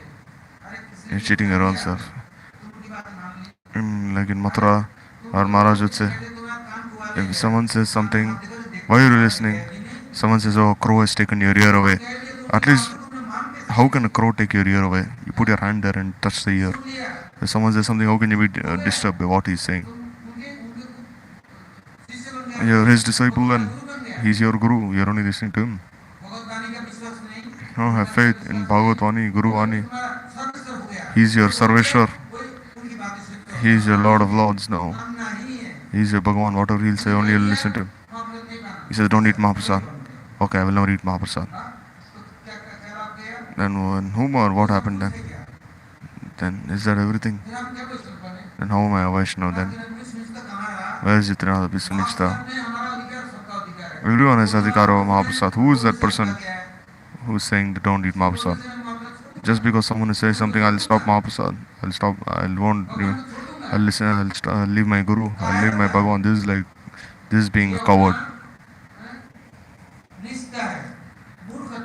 You're cheating your own self. Like in Mathura, our Maharaj would say, if someone says something, why are you listening? Someone says, oh, crow has taken your ear away. At least How can a crow take your ear away? You put your hand there and touch the ear. If someone says something, how can you be disturbed by what he's saying? You're his disciple and he's your guru. You're only listening to him. No, have faith in Bhagavad Vani, Guru Vani. He's your Sarveshwar. He's your Lord of Lords now. He's your Bhagavan. Whatever he'll say, only you'll listen to him. He says, don't eat Mahaprasad. Okay, I will never eat Mahaprasad. Then when whom or what happened then? Then is that everything? Then how am I a Vaishnava then? Where is Jitranada Visunishta? Everyone has Adhikara of Mahaprasad. Who is that person who is saying that don't eat Mahaprasad? Just because someone says something, I'll stop Mahaprasad. I'll stop, I won't even, I'll listen, I'll leave my Guru, I'll leave my Bhagavan. This is being a coward.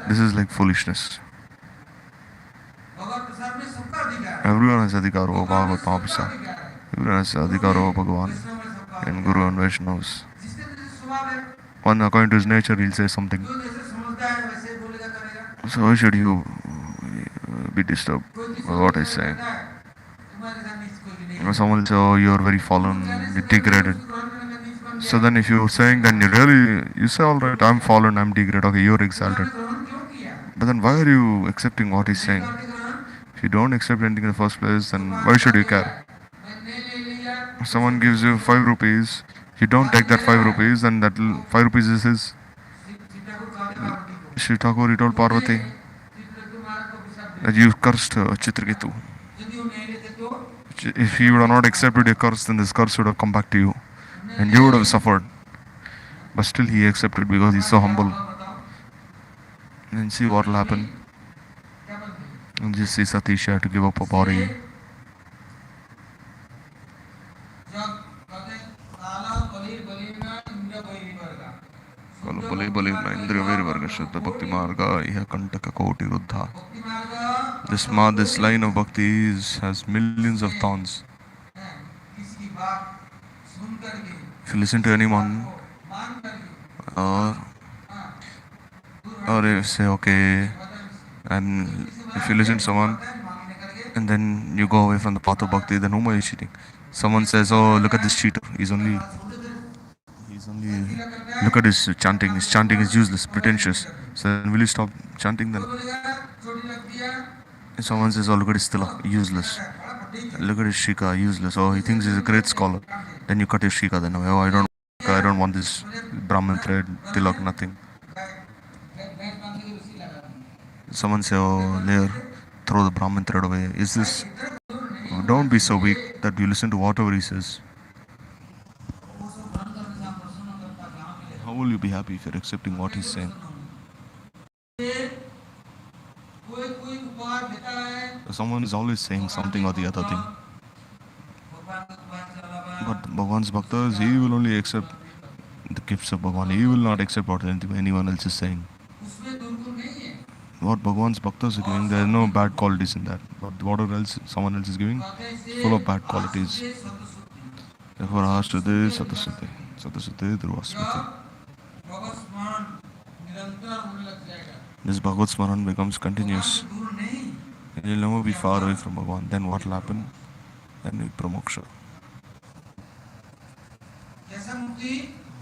This is like foolishness. Everyone has Adhikara of Bhagavad Mahaprasad. Everyone has Adhikara of Bhagavan and Guru and Vaishnavas. One according to his nature, he'll say something. So why should you be disturbed by what he's saying? Or someone will say, oh, you're very fallen, you're degraded. So then if you're saying, then you say, alright, I'm fallen, I'm degraded, okay, you're exalted. But then why are you accepting what he's saying? If you don't accept anything in the first place, then why should you care? If someone gives you 5 rupees, you don't take that 5 rupees, then that 5 rupees is his. Shri Thakur, he told Parvati that you cursed Chitraketu. If he would have not accepted your curse, then this curse would have come back to you. And you would have suffered. But still he accepted because he's so humble. And see what will happen. And just see Satish had to give up a body. This line of bhakti has millions of thorns. If you listen to anyone, or you say okay, and if you listen to someone, and then you go away from the path of bhakti, then whom are you cheating? Someone says, oh, look at this cheater, he's only, look at his chanting is useless, pretentious. So then will you stop chanting then? If someone says, oh, look at his tilak, useless. Look at his shika, useless. Oh, he thinks he's a great scholar. Then you cut his shika then. Oh, I don't want this Brahman thread, tilak, nothing. Someone say, oh, there, throw the Brahman thread away. Is this? Don't be so weak that you listen to whatever he says. How will you be happy if you're accepting what he's saying? Someone is always saying something or the other thing. But Bhagavan's Bhaktas, he will only accept the gifts of Bhagavan. He will not accept what anyone else is saying. What Bhagavan's Bhaktas are giving, there are no bad qualities in that. But whatever else someone else is giving, full of bad qualities. Therefore, Ashtade Satasuddhi. Satasuddhi Dhruva. This Bhagavad Smaran becomes continuous. And you'll never be far away from Bhagavan. Then what will happen? Then you pramoksha.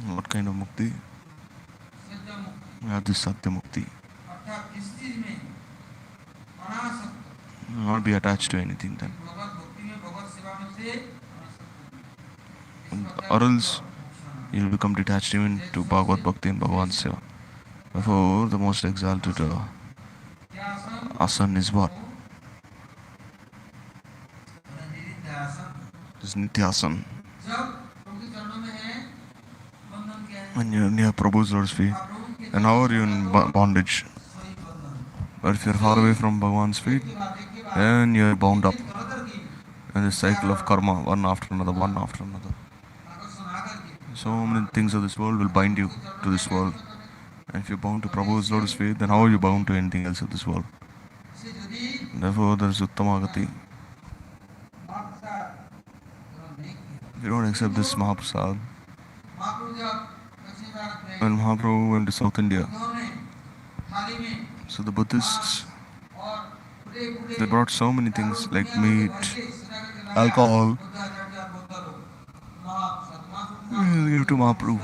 What kind of mukti? We have this Satya Mukti. You will not be attached to anything then. Or else you will become detached even to Bhagavad Bhakti and Bhagavan Seva. Therefore, the most exalted asan is what? This Nityasan. When you're near Prabhu's Lord's feet, and how are you in bondage? But if you're far away from Bhagavan's feet, then you're bound up. And the cycle of karma, one after another, one after another. So many things of this world will bind you to this world. And if you're bound to Prabhu's Lord's feet, then how are you bound to anything else of this world? Therefore, there is Uttamagati. If you don't accept this Mahaprasad, when Mahaprabhu went to South India, so the Buddhists They brought so many things like meat, alcohol, give to Mahaprabhu,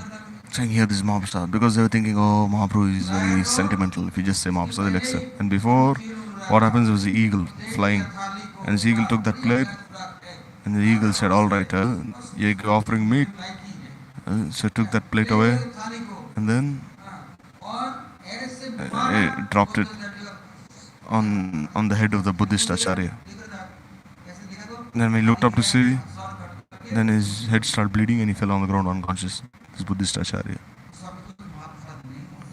saying here this is Mahaprasad, because they were thinking, oh, Mahaprabhu is very sentimental. If you just say Mahaprasad, they'll accept. And before, what happens was the eagle flying, and this eagle took that plate, and the eagle said, all right, you're offering meat. So took that plate away, and then dropped it on the head of the Buddhist Acharya. Then when he looked up to see, then his head started bleeding and he fell on the ground unconscious. This Buddhist Acharya.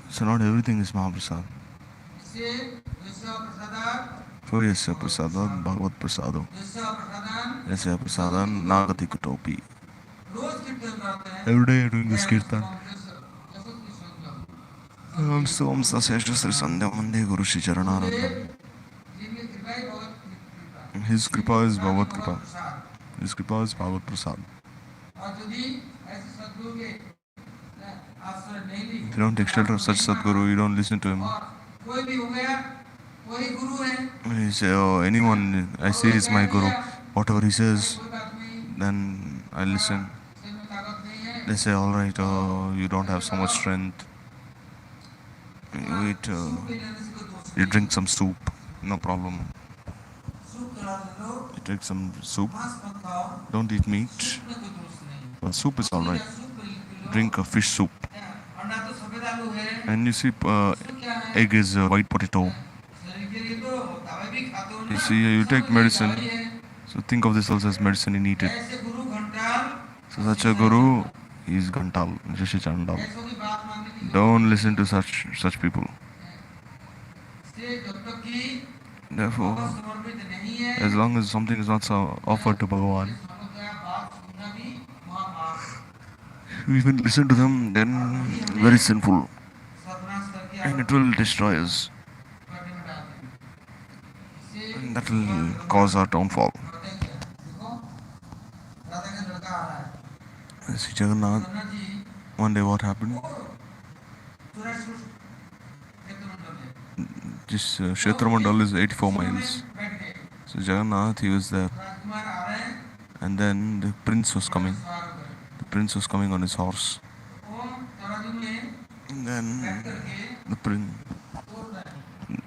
So not everything is Mahaprasad. For Yasya Prasadam Bhagavad Prasadam. Yasya Prasadam Nagati Kutopi. Every day you're doing this kirtan. Om Sasesha Sri Sandhya Mande Guru Shri Charanarandam. His kripa is Bhagavad Kripa. His kripa is Bhagavad Prasad. If you don't take shelter of such Sadguru, you don't listen to him. You say, oh, anyone I say is my Guru. Whatever he says, then I listen. They say, all right, you don't have so much strength. You eat, you drink some soup, no problem. You drink some soup. Don't eat meat. But soup is all right. Drink a fish soup. And you see, egg is a white potato. You see, you take medicine. So think of this also as medicine and eat it. So such a guru, he is Gantal, Rishi Chandal. Don't listen to such people. Therefore, as long as something is not offered to Bhagavan, we even listen to them, then very sinful, and it will destroy us, and that will cause our downfall. See Jagannath, one day what happened? This Kshetra Mandal is 84 miles. So Jagannath, he was there. And then the prince was coming. The prince was coming on his horse.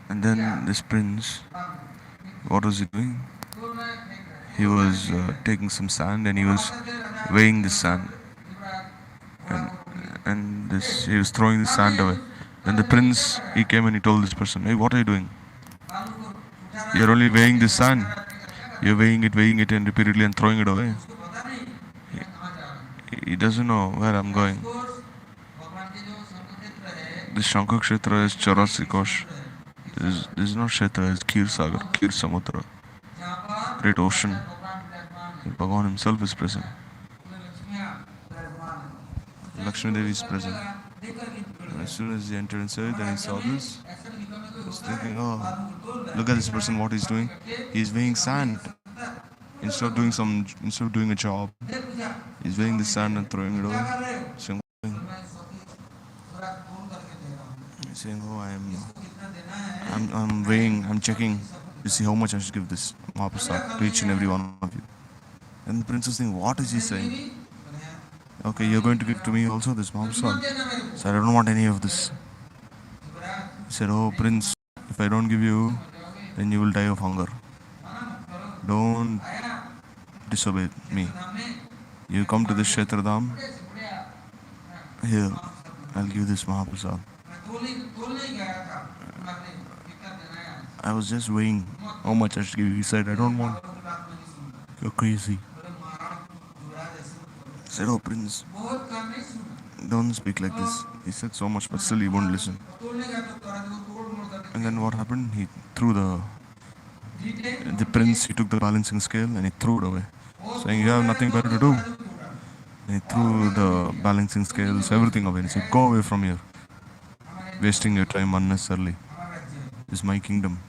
And then this prince, what was he doing? He was taking some sand and he was weighing the sand. And he was throwing the sand away. Then the prince, he came and he told this person, hey, what are you doing? You're only weighing the sand. You're weighing it and repeatedly and throwing it away. He doesn't know where I'm going. This Shankha Kshetra is Charasi Kosh. This is not Kshetra, it's Kir Sagar, Kir Samudra. Great ocean. Bhagavan himself is present. Lakshmi Devi is present. And as soon as he entered inside, then he saw this. He was thinking, oh, look at this person, what he's doing. He's weighing sand. Instead of doing a job, he's weighing the sand and throwing it away. He's saying, oh, I'm weighing, I'm checking to see how much I should give this Mahaprasad to each and every one of you. And the prince was thinking, what is he saying? Okay, you're going to give to me also this Mahaprasad. So I don't want any of this. He said, oh prince, if I don't give you, then you will die of hunger. Don't disobey me. You come to this Kshetradam, here, I'll give this Mahaprasad. I was just weighing how much I should give you. He said, I don't want. You're crazy. I said, oh prince, don't speak like this. He said so much, but still he won't listen. And then what happened? He threw the prince, he took the balancing scale and he threw it away, saying, you have nothing better to do. And he threw the balancing scales, everything away. And he said, go away from here. Wasting your time unnecessarily. This is my kingdom.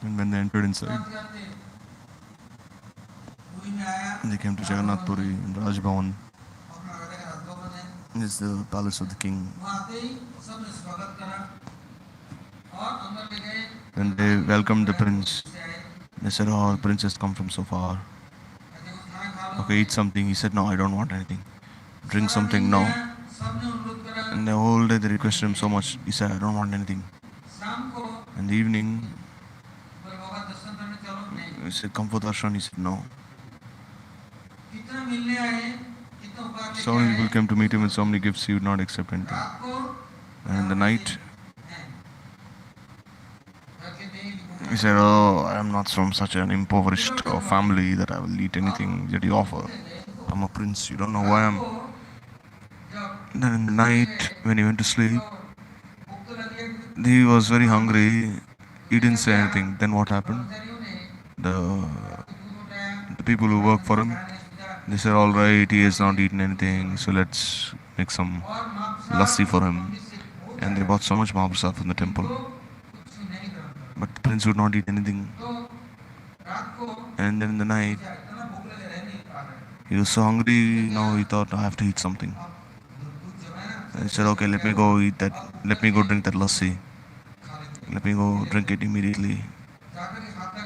And when they entered inside, they came to Jagannath Puri in Raj Bhavan. This is the palace of the king. Then they welcomed the prince. They said, "Oh, the prince has come from so far. Okay, eat something." He said, "No, I don't want anything. Drink something." No. And the whole day they requested him so much. He said, "I don't want anything." In the evening, he said, "Come for darshan." He said, "No." So many people came to meet him with so many gifts, he would not accept anything. And in the night, he said, "Oh, I am not from such an impoverished family that I will eat anything that you offer. I'm a prince, you don't know who I am." Then in the night, when he went to sleep, he was very hungry. He didn't say anything. Then what happened? The, the people who work for him, they said, "All right, he has not eaten anything, so let's make some lassi for him." And they bought so much Mahaprasad from the temple. But the prince would not eat anything. And then in the night, he was so hungry, now he thought, "I have to eat something." And he said, "Okay, let me go eat that, let me go drink that lassi. Let me go drink it immediately."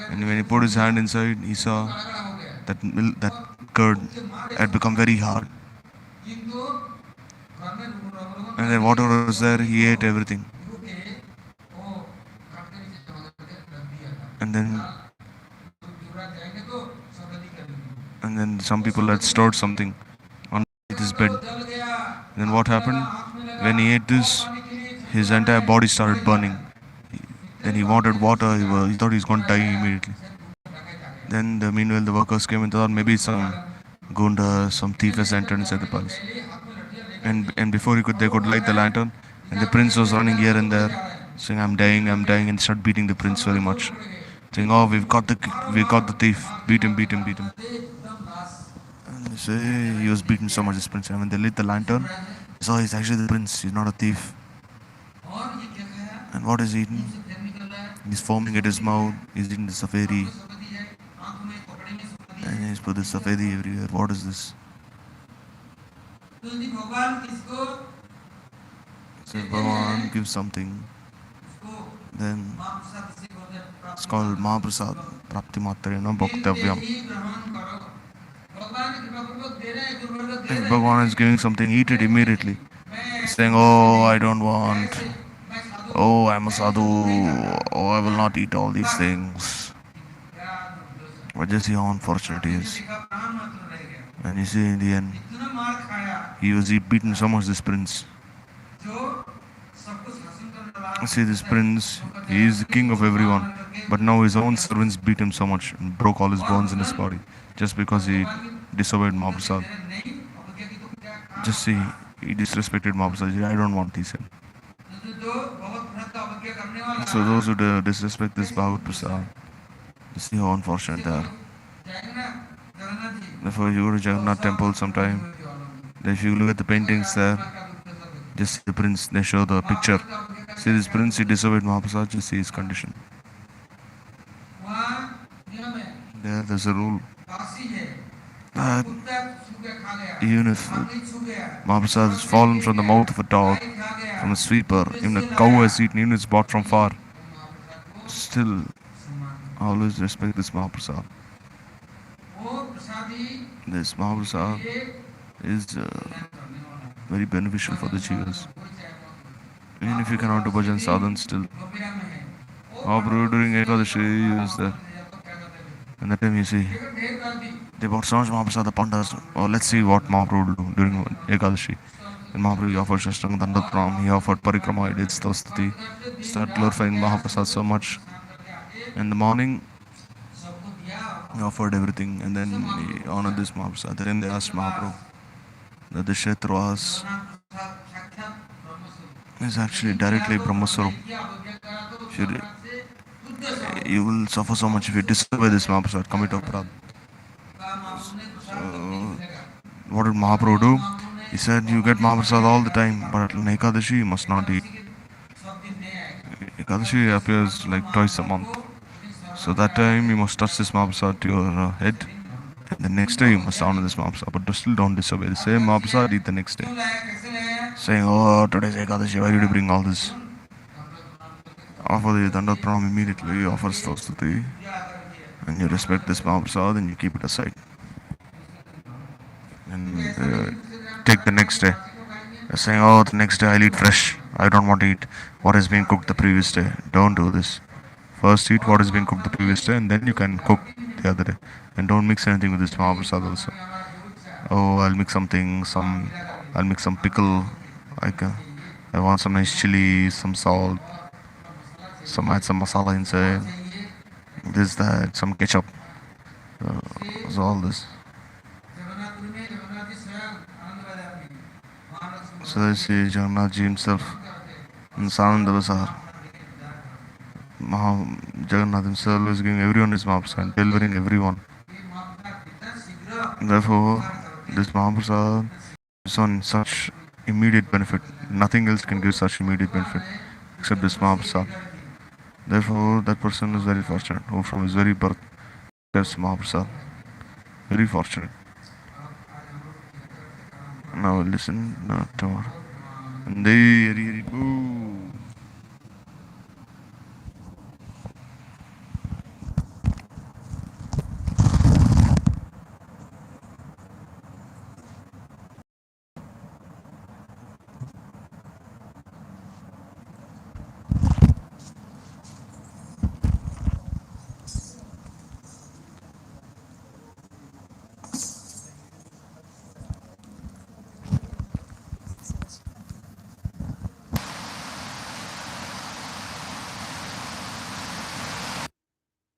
And when he put his hand inside, he saw that that curd had become very hard. And then whatever was there, he ate everything. And then some people had stored something on his bed. And then what happened? When he ate this, his entire body started burning. Then he wanted water. He thought he was going to die immediately. Then meanwhile the workers came and thought maybe some gunda, some thief has entered inside the palace. And before they could light the lantern, and the prince was running here and there, saying, I'm dying," and started beating the prince very much, saying, "Oh, we got the thief, beat him." And they say he was beaten so much, this prince. And when they lit the lantern, so he's actually the prince. He's not a thief. And what is he eating? He's foaming at his mouth. He's eating the safari. And he's put the safari everywhere. What is this? So Bhagavan gives something. Then it's called Mahaprasad. Prapti Matrena Bhaktavyam. If Bhagavan is giving something, eat it immediately. Saying, "Oh, I don't want. Oh, I'm a sadhu. Oh, I will not eat all these things." But just see how unfortunate he is. And you see, in the end, he was beaten so much, this prince. See, this prince, he is the king of everyone. But now his own servants beat him so much and broke all his bones in his body just because he disobeyed Mahaprasad. Just see, he disrespected Mahaprasad. He said, "I don't want," he said. So those who disrespect this Bhagavad Prasad, you see how unfortunate they are. Therefore, you go to Jagannath temple sometime, if you look at the paintings there, just see the prince, they show the picture. See this prince, he disobeyed Mahaprasad, just see his condition. There's a rule that even if Mahaprasad has fallen from the mouth of a dog, from a sweeper, even a cow has eaten, even if it's bought from far, still always respect this Mahaprasad. This Mahaprasad is very beneficial for the jivas. Even if you cannot do bhajan sadhan, still. Mahaprabhu during Ekadashi was there. And that time you see, they bought so much Mahaprasad, the Pandas. Oh, let's see what Mahaprabhu will do during Ekadashi. And Mahaprabhu, he offered Shashtanga Dandat Pranam, he offered Parikrama, he did Stavastati, started glorifying Mahaprasad so much. In the morning, he offered everything, and then he honored this Mahaprasad. Then they asked Mahaprabhu that the Kshetras is actually directly Brahmaswarup. You will suffer so much if you disobey this Mahaprasad, commit aparadha. So, what did Mahaprabhu do? He said, "You get Mahaprasad all the time, but on Ekadashi you must not eat." Ekadashi appears like twice a month. So that time you must touch this Mahaprasad to your head. And the next day you must honor this Mahaprasad, but still don't disobey. The same Mahaprasad, eat the next day. Saying, "Oh, today's Ekadashi, why did you bring all this?" offer the Dandat Pranam immediately, offer Stuti, and you respect this Mahaprasad and you keep it aside. And take the next day. Saying, oh, the next day I'll eat fresh. I don't want to eat what has been cooked the previous day. Don't do this. First eat what has been cooked the previous day and then you can cook the other day. And don't mix anything with this Mahaprasad also. Oh, I'll mix some pickle. I want some nice chili, some salt, add some masala inside. This, that, some ketchup. So all this. So I see Jagannath Ji himself in Sananda Bazaar. Maha Jagannath himself is giving everyone his Mahaprasad, delivering everyone. Therefore, this Mahaprasad is on such immediate benefit. Nothing else can give such immediate benefit except this Mahaprasad. Therefore, that person is very fortunate who from his very birth gets Mahaprasad. Very fortunate. Now listen tomorrow. And they